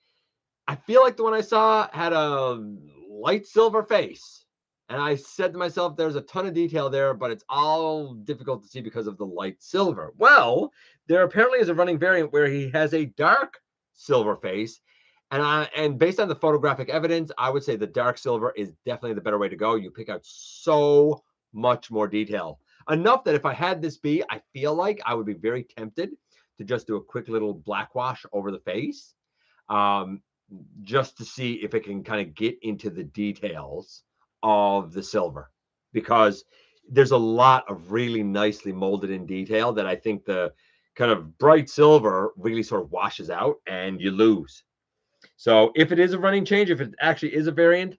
I feel like the one I saw had a light silver face. And I said to myself, there's a ton of detail there, but it's all difficult to see because of the light silver. Well, there apparently is a running variant where he has a dark silver face. And based on the photographic evidence, I would say the dark silver is definitely the better way to go. You pick out so much more detail. Enough that if I had this be, I feel like I would be very tempted to just do a quick little black wash over the face, just to see if it can kind of get into the details of the silver, because there's a lot of really nicely molded in detail that I think the kind of bright silver really sort of washes out and you lose. So if it is a running change, if it actually is a variant,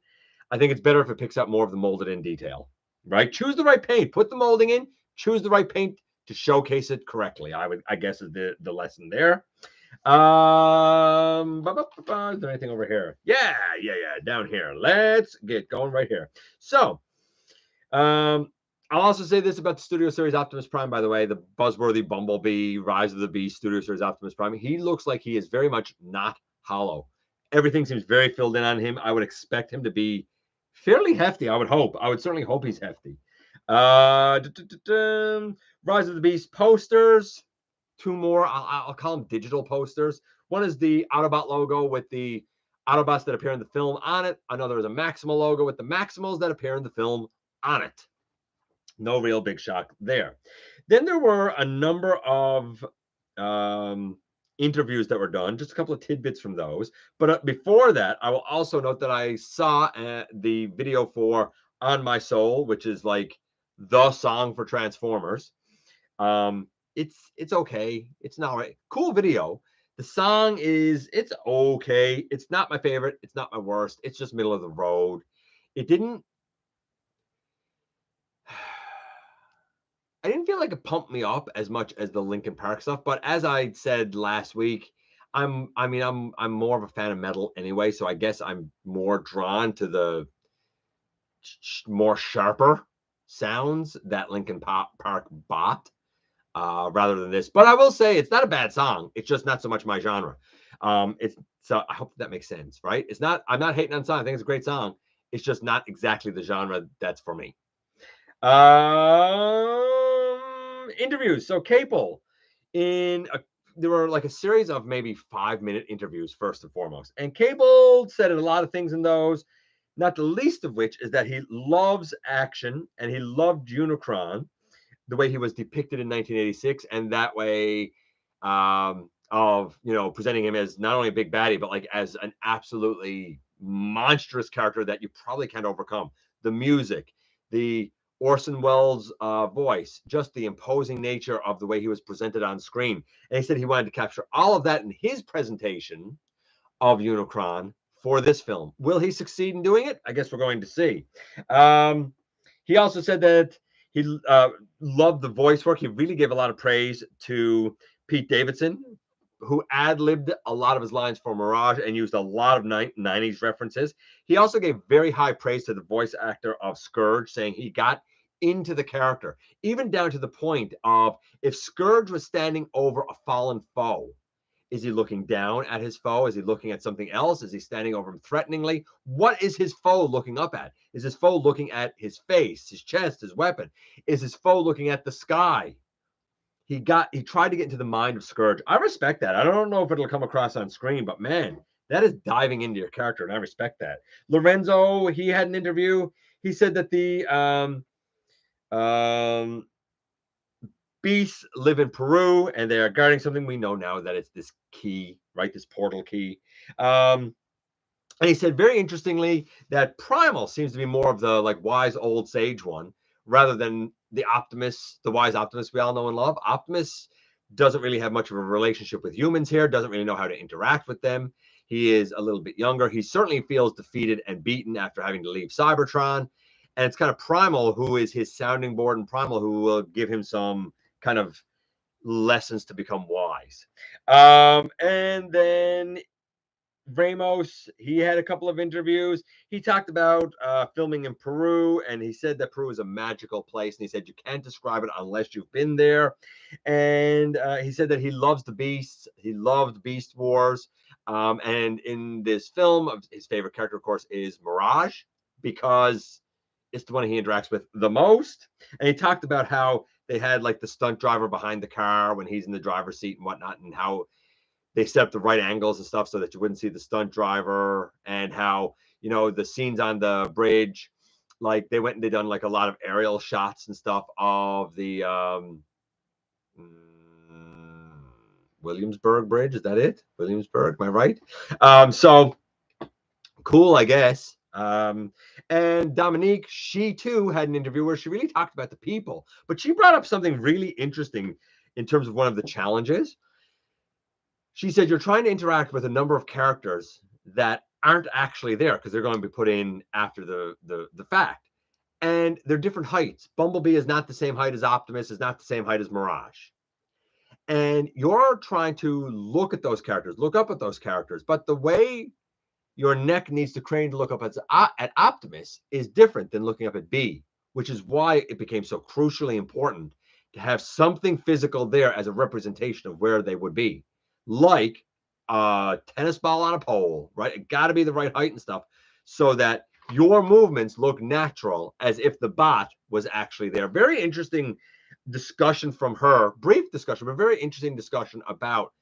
I think it's better if it picks up more of the molded in detail, right? Choose the right paint, put the molding in, choose the right paint to showcase it correctly. I guess is the lesson there. Is there anything over here? Yeah, down here. Let's get going right here. So, I'll also say this about the Studio Series Optimus Prime, by the way, the buzzworthy Bumblebee, Rise of the Beast, Studio Series Optimus Prime. He looks like he is very much not hollow. Everything seems very filled in on him. I would expect him to be fairly hefty. I would hope. I would certainly hope he's hefty. Rise of the Beast posters. Two more. I'll call them digital posters. One is the Autobot logo with the Autobots that appear in the film on it. Another is a Maximal logo with the Maximals that appear in the film on it. No real big shock there. Then there were a number of interviews that were done, just a couple of tidbits from those. But before that, I will also note that I saw the video for On My Soul, which is like the song for Transformers. It's okay. It's not right. Cool video. The song it's okay. It's not my favorite. It's not my worst. It's just middle of the road. It didn't I didn't feel like it pumped me up as much as the Linkin Park stuff, but as I said last week, I'm more of a fan of metal anyway, so I guess I'm more drawn to the more sharper sounds that Linkin Park bought rather than this. But I will say it's not a bad song. It's just not so much my genre. It's so I hope that makes sense, right? It's not. I'm not hating on the song. I think it's a great song. It's just not exactly the genre that's for me. Interviews. So Capel there were like a series of maybe 5-minute interviews first and foremost. And Cable said a lot of things in those, not the least of which is that he loves action and he loved Unicron the way he was depicted in 1986, and that way of presenting him as not only a big baddie but like as an absolutely monstrous character that you probably can't overcome. The music, the Orson Welles voice, just the imposing nature of the way he was presented on screen. And he said he wanted to capture all of that in his presentation of Unicron for this film. Will he succeed in doing it? I guess we're going to see. He also said that he loved the voice work. He really gave a lot of praise to Pete Davidson, who ad-libbed a lot of his lines for Mirage and used a lot of 90s references. He also gave very high praise to the voice actor of Scourge, saying he got into the character, even down to the point of if Scourge was standing over a fallen foe, is he looking down at his foe? Is he looking at something else? Is he standing over him threateningly? What is his foe looking up at? Is his foe looking at his face, his chest, his weapon? Is his foe looking at the sky? He tried to get into the mind of Scourge. I respect that. I don't know if it'll come across on screen, but man, that is diving into your character, and I respect that. Lorenzo, he had an interview. He said that the beasts live in Peru and they are guarding something. We know now that it's this key, right? This portal key. And he said very interestingly that Primal seems to be more of the like wise old sage one rather than the Optimus, the wise Optimus we all know and love. Optimus doesn't really have much of a relationship with humans here, doesn't really know how to interact with them. He is a little bit younger. He certainly feels defeated and beaten after having to leave Cybertron. And it's kind of Primal who is his sounding board, and Primal who will give him some kind of lessons to become wise. And then Ramos, he had a couple of interviews. He talked about filming in Peru, and he said that Peru is a magical place, and he said you can't describe it unless you've been there. And he said that he loves the beasts. He loved Beast Wars. And in this film, his favorite character, of course, is Mirage, because it's the one he interacts with the most. And he talked about how they had like the stunt driver behind the car when he's in the driver's seat and whatnot, and how they set up the right angles and stuff so that you wouldn't see the stunt driver, and how, the scenes on the bridge, like they went and they done like a lot of aerial shots and stuff of the Williamsburg Bridge. Is that it? Williamsburg, am I right? So cool, I guess. And Dominique, she too had an interview where she really talked about the people, but she brought up something really interesting in terms of one of the challenges. She said you're trying to interact with a number of characters that aren't actually there because they're going to be put in after the fact, and they're different heights. Bumblebee is not the same height as Optimus, is not the same height as Mirage. And you're trying to look at those characters, look up at those characters, but the way your neck needs to crane to look up at Optimus is different than looking up at B, which is why it became so crucially important to have something physical there as a representation of where they would be, like a tennis ball on a pole, right? It got to be the right height and stuff so that your movements look natural as if the bot was actually there. Very interesting discussion from her, brief discussion, but very interesting discussion about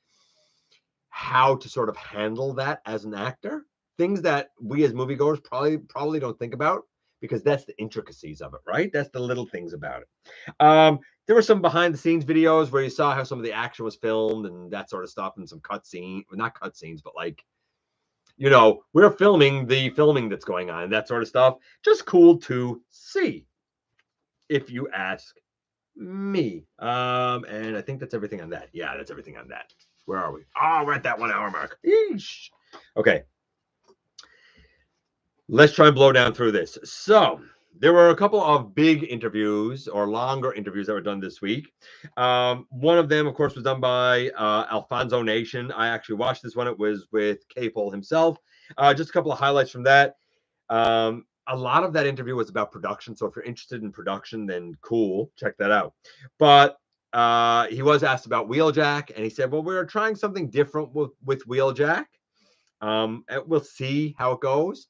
how to sort of handle that as an actor. Things that we as moviegoers probably don't think about because that's the intricacies of it, right? That's the little things about it. There were some behind the scenes videos where you saw how some of the action was filmed and that sort of stuff, and some cutscene, not cutscenes, but like, you know, we're filming the filming that's going on and that sort of stuff. Just cool to see, if you ask me. And I think that's everything on that. Yeah, that's everything on that. Where are we? Oh, we're at that 1 hour mark. Eesh. Okay. Let's try and blow down through this. So there were a couple of big interviews or longer interviews that were done this week. One of them, of course, was done by Alfonso Nation. I actually watched this one. It was with Capel himself. Just a couple of highlights from that. A lot of that interview was about production. So if you're interested in production, then cool, check that out. But he was asked about Wheeljack, and he said, well, we're trying something different with Wheeljack. And we'll see how it goes.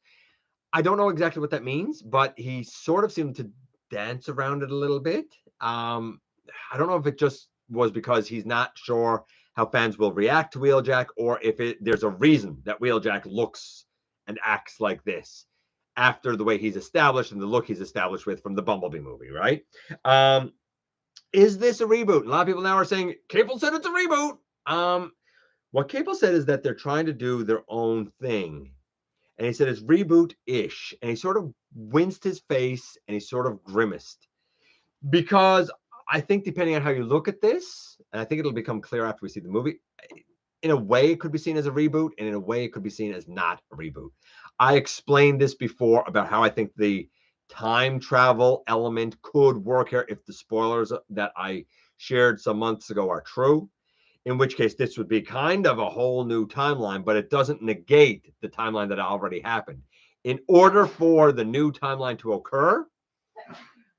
I don't know exactly what that means, but he sort of seemed to dance around it a little bit. I don't know if it just was because he's not sure how fans will react to Wheeljack, or if there's a reason that Wheeljack looks and acts like this after the way he's established and the look he's established with from the Bumblebee movie, right? Is this a reboot? A lot of people now are saying, Capel said it's a reboot. What Capel said is that they're trying to do their own thing. And he said it's reboot-ish. And he sort of winced his face and he sort of grimaced. Because I think depending on how you look at this, and I think it'll become clear after we see the movie, in a way it could be seen as a reboot, and in a way it could be seen as not a reboot. I explained this before about how I think the time travel element could work here if the spoilers that I shared some months ago are true. In which case this would be kind of a whole new timeline, but it doesn't negate the timeline that already happened. In order for the new timeline to occur,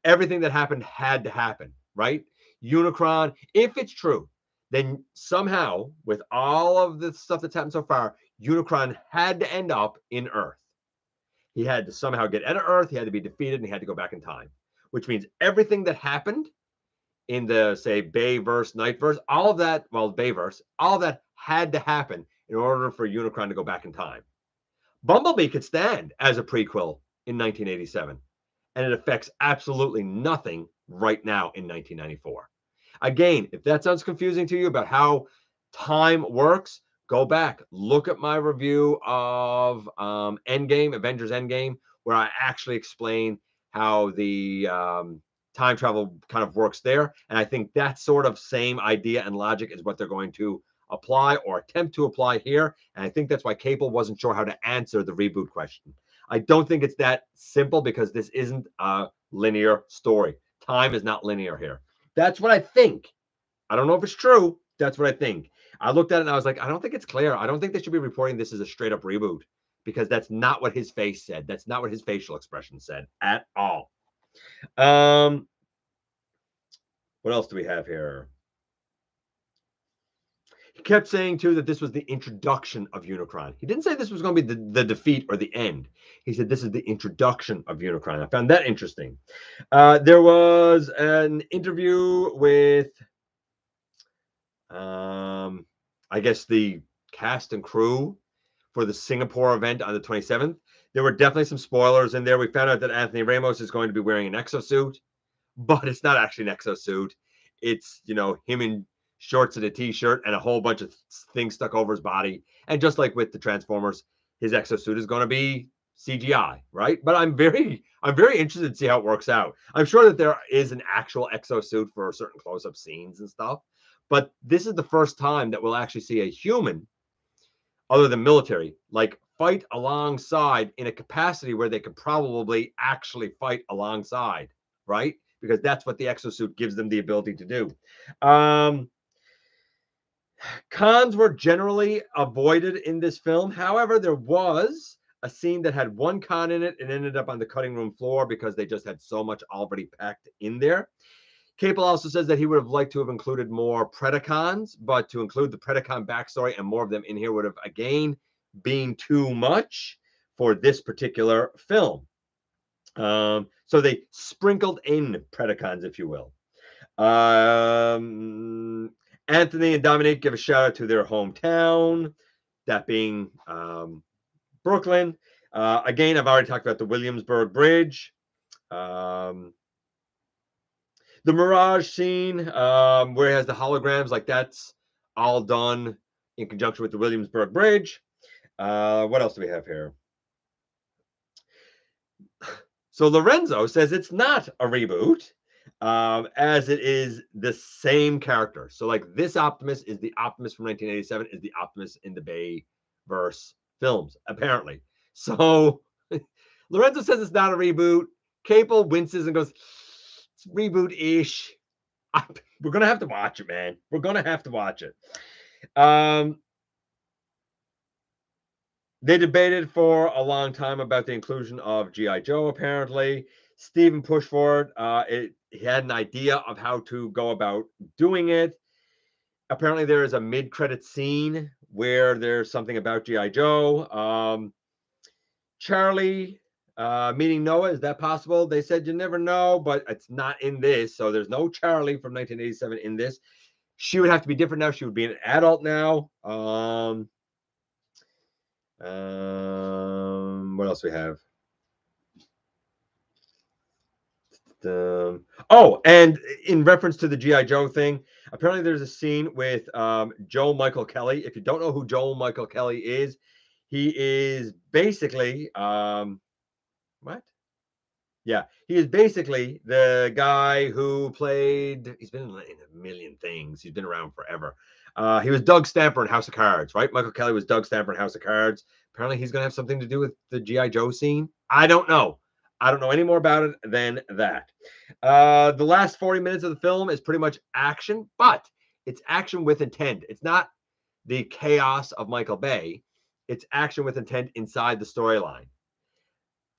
everything that happened had to happen, right? Unicron, if it's true, then somehow, with all of the stuff that's happened so far, Unicron had to end up in Earth. He had to somehow get out of Earth, he had to be defeated, and he had to go back in time, which means everything that happened in the, say, Bayverse, Nightverse, all of that, well, Bayverse, all of that had to happen in order for Unicron to go back in time. Bumblebee could stand as a prequel in 1987, and it affects absolutely nothing right now in 1994. Again, if that sounds confusing to you about how time works, go back, look at my review of Endgame, Avengers Endgame, where I actually explain how the time travel kind of works there. And I think that sort of same idea and logic is what they're going to apply or attempt to apply here. And I think that's why Capel wasn't sure how to answer the reboot question. I don't think it's that simple because this isn't a linear story. Time is not linear here. That's what I think. I don't know if it's true. That's what I think. I looked at it and I was like, I don't think it's clear. I don't think they should be reporting this as a straight up reboot because that's not what his face said. That's not what his facial expression said at all. What else do we have here? He kept saying too that this was the introduction of Unicron. He didn't say this was going to be the defeat or the end. He said this is the introduction of Unicron. I found that interesting. There was an interview with, I guess, the cast and crew for the Singapore event on the 27th. There were definitely some spoilers in there. We found out that Anthony Ramos is going to be wearing an exosuit, but it's not actually an exosuit. It's, you know, him in shorts and a t-shirt and a whole bunch of things stuck over his body. And just like with the Transformers, his exosuit is going to be CGI, right? But I'm very interested to see how it works out. I'm sure that there is an actual exosuit for certain close-up scenes and stuff, but this is the first time that we'll actually see a human, other than military, like fight alongside in a capacity where they could probably actually fight alongside, right? Because that's what the exosuit gives them the ability to do. Cons were generally avoided in this film. However, there was a scene that had one con in it and ended up on the cutting room floor because they just had so much already packed in there. Capel also says that he would have liked to have included more Predacons, but to include the Predacon backstory and more of them in here would have, again, been too much for this particular film. So they sprinkled in Predacons, if you will. Anthony and Dominique give a shout out to their hometown, that being Brooklyn. Again, I've already talked about the Williamsburg Bridge. The Mirage scene, where it has the holograms, like that's all done in conjunction with the Williamsburg Bridge. What else do we have here? So Lorenzo says it's not a reboot, as it is the same character. So like this Optimus is the Optimus from 1987, is the Optimus in the Bayverse films, apparently. So Lorenzo says it's not a reboot. Capel winces and goes, it's reboot-ish. We're going to have to watch it, man. We're going to have to watch it. They debated for a long time about the inclusion of G.I. Joe, apparently. Steven pushed for it. He had an idea of how to go about doing it. Apparently, there is a mid-credit scene where there's something about G.I. Joe. Charlie meeting Noah, is that possible? They said you never know, but it's not in this. So there's no Charlie from 1987 in this. She would have to be different now. She would be an adult now. What else we have? And in reference to the G.I. Joe thing, apparently there's a scene with Joel Michael Kelly. If you don't know who Joel Michael Kelly is, he is basically what? Yeah, he is basically the guy who played. He's been in a million things. He's been around forever. He was Doug Stamper in House of Cards, right? Michael Kelly was Doug Stamper in House of Cards. Apparently, he's going to have something to do with the G.I. Joe scene. I don't know. I don't know any more about it than that. The last 40 minutes of the film is pretty much action, but it's action with intent. It's not the chaos of Michael Bay. It's action with intent inside the storyline.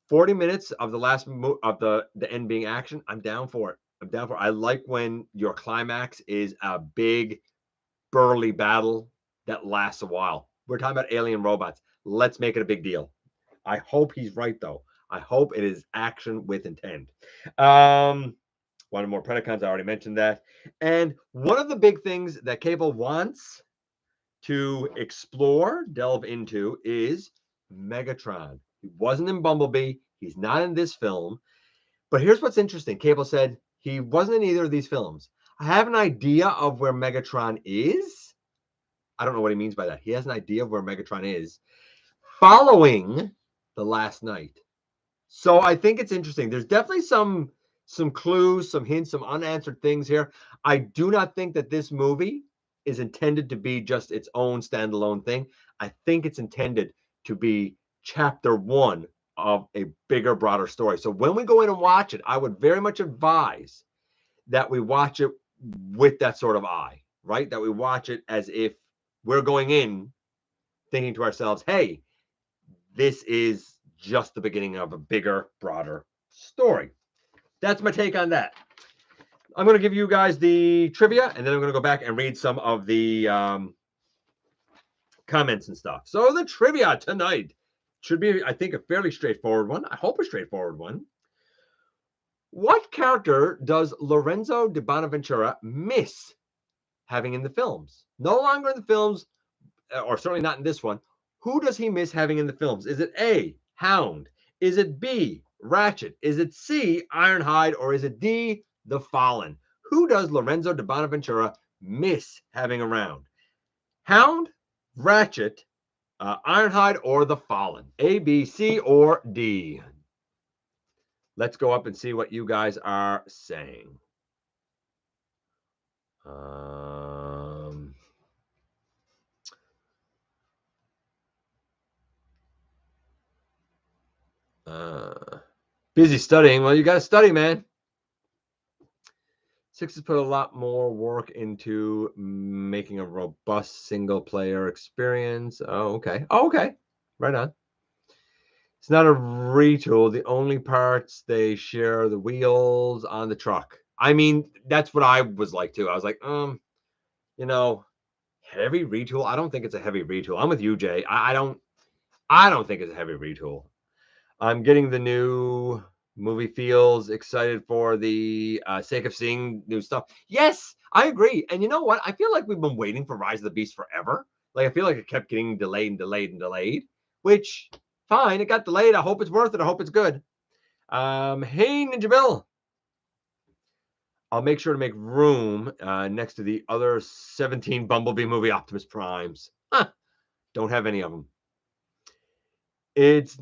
40 minutes of the last of the end being action. I'm down for it. I like when your climax is a big burly battle that lasts a while. We're talking about alien robots. Let's make it a big deal. I hope he's right, though. I hope it is action with intent. One more Predacons. I already mentioned that. And one of the big things that Cable wants to explore, delve into, is Megatron. He wasn't in Bumblebee. He's not in this film. But here's what's interesting. Cable said he wasn't in either of these films. I have an idea of where Megatron is. I don't know what he means by that. He has an idea of where Megatron is following The Last Night. So I think it's interesting. There's definitely some clues, some hints, some unanswered things here. I do not think that this movie is intended to be just its own standalone thing. I think it's intended to be chapter one of a bigger, broader story. So when we go in and watch it, I would very much advise that we watch it with that sort of eye, right? That we watch it as if we're going in thinking to ourselves, hey, this is just the beginning of a bigger, broader story. That's my take on that. I'm going to give you guys the trivia, and then I'm going to go back and read some of the comments and stuff. So the trivia tonight should be, I think, a fairly straightforward one. I hope a straightforward one. What character does Lorenzo de Bonaventura miss having in the films? No longer in the films, or certainly not in this one. Who does he miss having in the films? Is it A, Hound? Is it B, Ratchet? Is it C, Ironhide? Or is it D, the Fallen? Who does Lorenzo de Bonaventura miss having around? Hound, Ratchet, Ironhide, or the Fallen? A, B, C, or D? Let's go up and see what you guys are saying. Busy studying. Well, you got to study, man. Six has put a lot more work into making a robust single-player experience. Oh, okay. Oh, okay. Right on. It's not a retool. The only parts they share are the wheels on the truck. I mean, that's what I was like too. I was like, you know, heavy retool. I don't think it's a heavy retool. I'm with you, Jay. I don't think it's a heavy retool. I'm getting the new movie feels, excited for the sake of seeing new stuff. Yes, I agree. And you know what? I feel like we've been waiting for Rise of the Beast forever. Like, I feel like it kept getting delayed and delayed and delayed, which, fine, it got delayed. I hope it's worth it. I hope it's good. Hey, Ninja Bill. I'll make sure to make room next to the other 17 Bumblebee movie Optimus Primes. Huh, don't have any of them. It's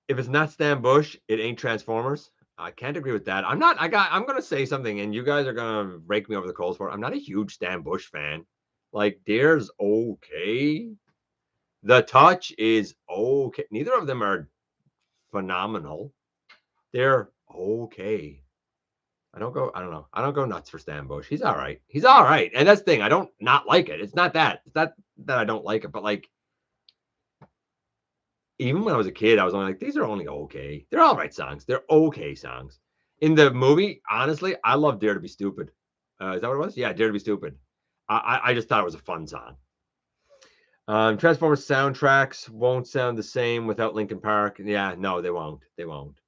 if it's not Stan Bush, it ain't Transformers. I can't agree with that. I'm gonna say something, and you guys are gonna rake me over the coals for it. I'm not a huge Stan Bush fan. Like, Deer's okay. The Touch is okay. Neither of them are phenomenal. They're okay. I don't know. I don't go nuts for Stan Bush. He's all right. He's all right. And that's the thing. I don't not like it. It's not that. It's not that I don't like it, but like, even when I was a kid, I was only like, these are only okay. They're all right songs. They're okay songs. In the movie, honestly, I love Dare to Be Stupid. Is that what it was? Yeah, Dare to Be Stupid. I just thought it was a fun song. Transformers soundtracks won't sound the same without Linkin Park. Yeah, no, they won't. They won't.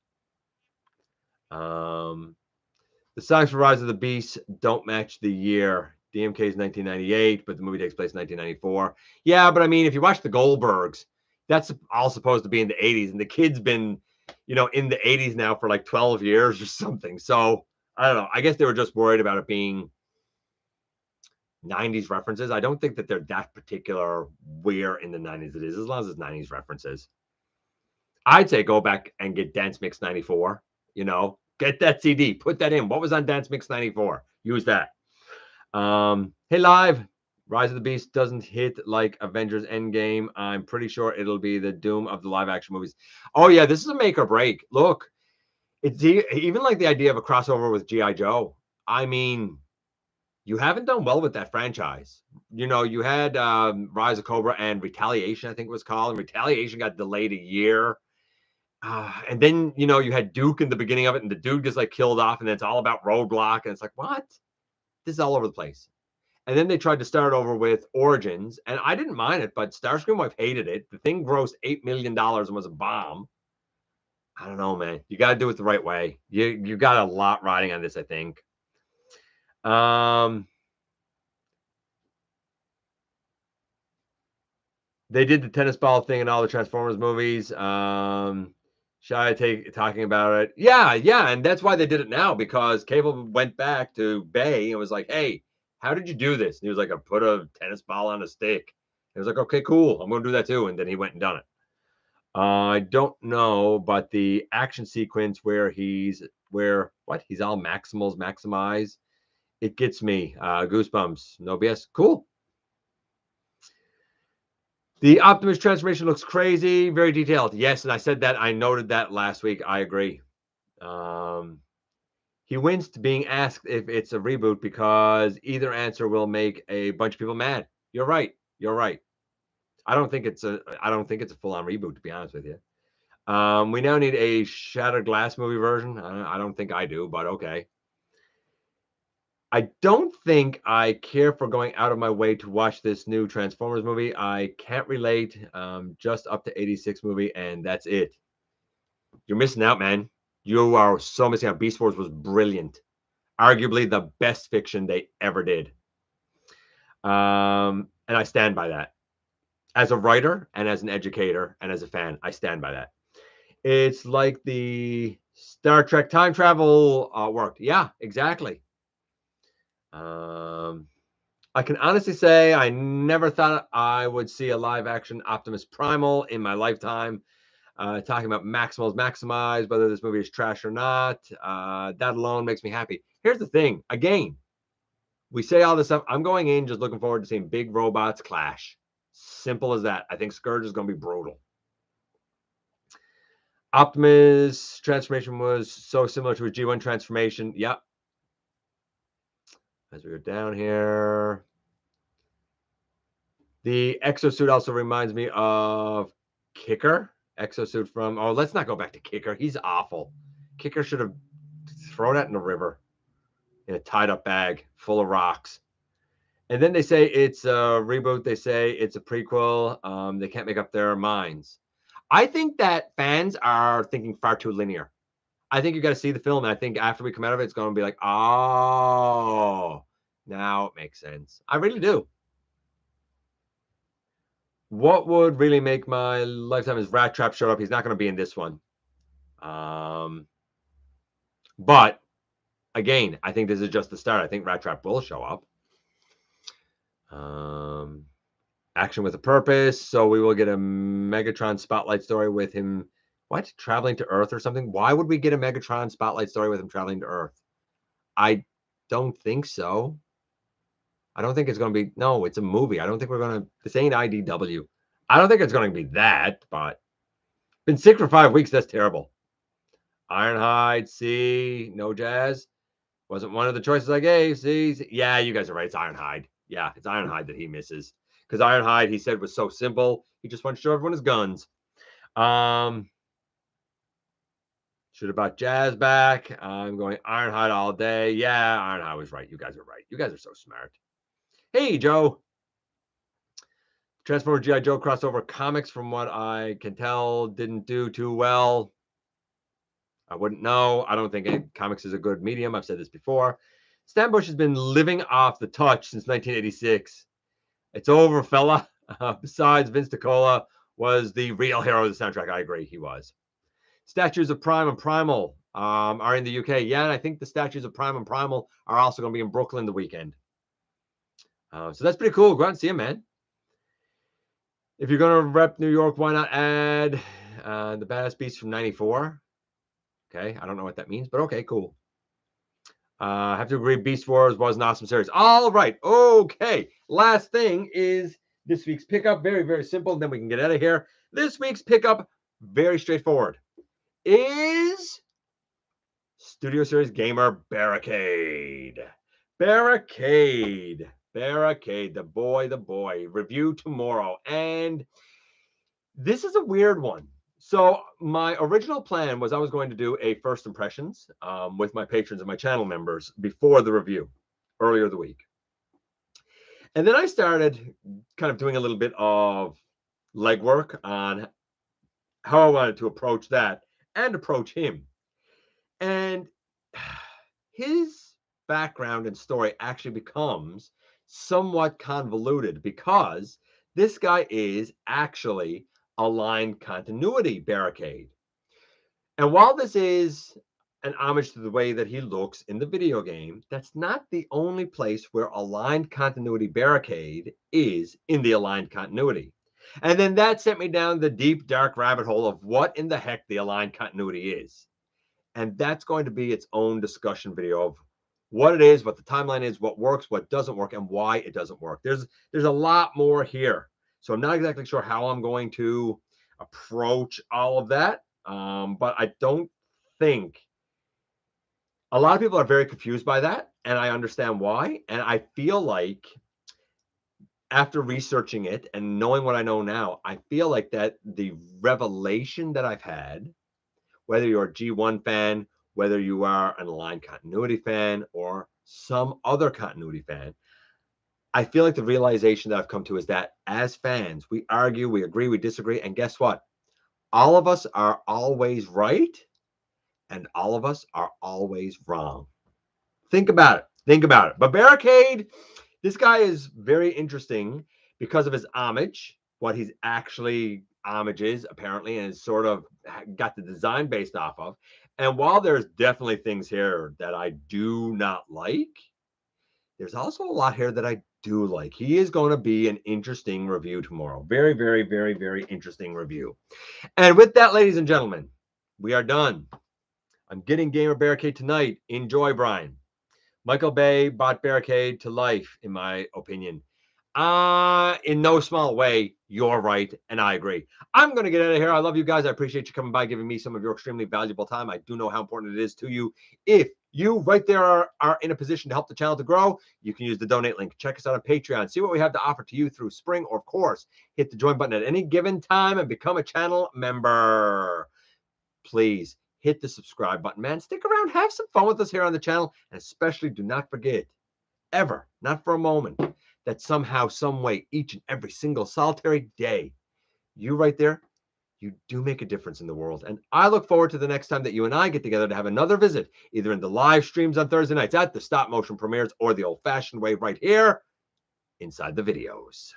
The songs for Rise of the Beast don't match the year. DMK is 1998, but the movie takes place in 1994. Yeah, but I mean, if you watch the Goldbergs, that's all supposed to be in the 80s, and the kid's been, in the 80s now for like 12 years or something. So I don't know. I guess they were just worried about it being 90s references. I don't think that they're that particular where in the 90s it is, as long as it's 90s references. I'd say go back and get Dance Mix 94, get that CD, put that in. What was on Dance Mix 94? Use that. Hey, live. Rise of the Beast doesn't hit like Avengers Endgame. I'm pretty sure it'll be the doom of the live action movies. Oh, yeah, this is a make or break. Look, it's even like the idea of a crossover with G.I. Joe. I mean, you haven't done well with that franchise. You had Rise of Cobra and Retaliation, I think it was called, and Retaliation got delayed a year. And then, you had Duke in the beginning of it, and the dude gets like killed off, and then it's all about Roadblock, and it's like, what? This is all over the place. And then they tried to start over with Origins, and I didn't mind it, but Starscream Wife hated it. The thing grossed $8 million and was a bomb. I don't know, man. You got to do it the right way. You got a lot riding on this, I think. They did the tennis ball thing in all the Transformers movies. Shy talking about it. Yeah, and that's why they did it now, because Cable went back to Bay and was like, hey, how did you do this? And he was like, I put a tennis ball on a stick. He was like, okay, cool. I'm going to do that too. And then he went and done it. I don't know, but the action sequence where he's all Maximals, maximize, it gets me. Goosebumps. No BS. Cool. The Optimus transformation looks crazy, very detailed. Yes, and I said that. I noted that last week. I agree. He winced being asked if it's a reboot because either answer will make a bunch of people mad. You're right. I don't think it's a full-on reboot, to be honest with you. We now need a Shattered Glass movie version. I don't think I do, but okay. I don't think I care for going out of my way to watch this new Transformers movie. I can't relate. Just up to 86 movie, and that's it. You're missing out, man. You are so missing out. Beast Wars was brilliant. Arguably the best fiction they ever did. And I stand by that. As a writer and as an educator and as a fan, I stand by that. It's like the Star Trek time travel worked. Yeah, exactly. I can honestly say I never thought I would see a live action Optimus Primal in my lifetime. Talking about Maximals maximize, whether this movie is trash or not. That alone makes me happy. Here's the thing. Again, we say all this stuff. I'm going in just looking forward to seeing big robots clash. Simple as that. I think Scourge is going to be brutal. Optimus transformation was so similar to a G1 transformation. Yep. As we go down here, the exosuit also reminds me of Kicker. Exosuit from, oh, let's not go back to Kicker. He's awful. Kicker should have thrown that in the river in a tied up bag full of rocks. And then they say it's a reboot. They say it's a prequel. They can't make up their minds. I think that fans are thinking far too linear. I think you got to see the film, and I think after we come out of it, it's going to be like, oh, now it makes sense. I really do. What would really make my lifetime is Rat Trap showed up. He's not going to be in this one. But again, I think this is just the start. I think Rat Trap will show up. Action with a purpose. So we will get a Megatron spotlight story with him. What? Traveling to Earth or something? Why would we get a Megatron spotlight story with him traveling to Earth? I don't think so. I don't think it's going to be. No, it's a movie. I don't think we're going to. This ain't IDW. I don't think it's going to be that, but been sick for 5 weeks. That's terrible. Ironhide, see, no Jazz. Wasn't one of the choices I gave. See, yeah, you guys are right. It's Ironhide. Yeah, it's Ironhide that he misses. Because Ironhide, he said, was so simple. He just wanted to show everyone his guns. Should have brought Jazz back. I'm going Ironhide all day. Yeah, Ironhide was right. You guys are right. You guys are so smart. Hey, Joe. Transformer G.I. Joe crossover comics, from what I can tell, didn't do too well. I wouldn't know. I don't think comics is a good medium. I've said this before. Stan Bush has been living off the touch since 1986. It's over, fella. Besides, Vince DiCola was the real hero of the soundtrack. I agree, he was. Statues of Prime and Primal are in the UK. Yeah, and I think the statues of Prime and Primal are also going to be in Brooklyn the weekend. So that's pretty cool. Go out and see them, man. If you're going to rep New York, why not add the Badass Beast from 94? Okay, I don't know what that means, but okay, cool. I have to agree, Beast Wars was an awesome series. All right, okay. Last thing is this week's pickup. Very, very simple. Then we can get out of here. This week's pickup, very straightforward, is Studio Series Gamer Barricade. Barricade. The boy. Review tomorrow. And this is a weird one. So my original plan was I was going to do a first impressions with my patrons and my channel members before the review earlier the week. And then I started kind of doing a little bit of legwork on how I wanted to approach that and approach him. And his background and story actually becomes somewhat convoluted because this guy is actually aligned continuity Barricade. And while this is an homage to the way that he looks in the video game, that's not the only place where aligned continuity Barricade is in the aligned continuity. And then that sent me down the deep, dark rabbit hole of what in the heck the aligned continuity is. And that's going to be its own discussion video of what it is, what the timeline is, what works, what doesn't work, and why it doesn't work. There's a lot more here. So I'm not exactly sure how I'm going to approach all of that. But I don't think a lot of people are very confused by that. And I understand why. And I feel like after researching it and knowing what I know now, I feel like that the revelation that I've had, whether you're a G1 fan, whether you are an aligned continuity fan or some other continuity fan, I feel like the realization that I've come to is that as fans, we argue, we agree, we disagree. And guess what? All of us are always right and all of us are always wrong. Think about it. But Barricade, this guy is very interesting because of his homage, what he's actually homages apparently, and is sort of got the design based off of. And while there's definitely things here that I do not like, there's also a lot here that I do like. He is going to be an interesting review tomorrow. Very, very, very, very interesting review. And with that, ladies and gentlemen, we are done. I'm getting Gamer Barricade tonight. Enjoy, Brian. Michael Bay brought Barricade to life, in my opinion. In no small way, you're right, and I agree. I'm going to get out of here. I love you guys. I appreciate you coming by, giving me some of your extremely valuable time. I do know how important it is to you. If You right there are in a position to help the channel to grow. You can use the donate link. Check us out on Patreon. See what we have to offer to you through spring, or of course, hit the join button at any given time and become a channel member. Please hit the subscribe button, man. Stick around, have some fun with us here on the channel, and especially do not forget, ever, not for a moment, that somehow, some way, each and every single solitary day, you right there, you do make a difference in the world. And I look forward to the next time that you and I get together to have another visit, either in the live streams on Thursday nights at the stop motion premieres or the old fashioned way right here inside the videos.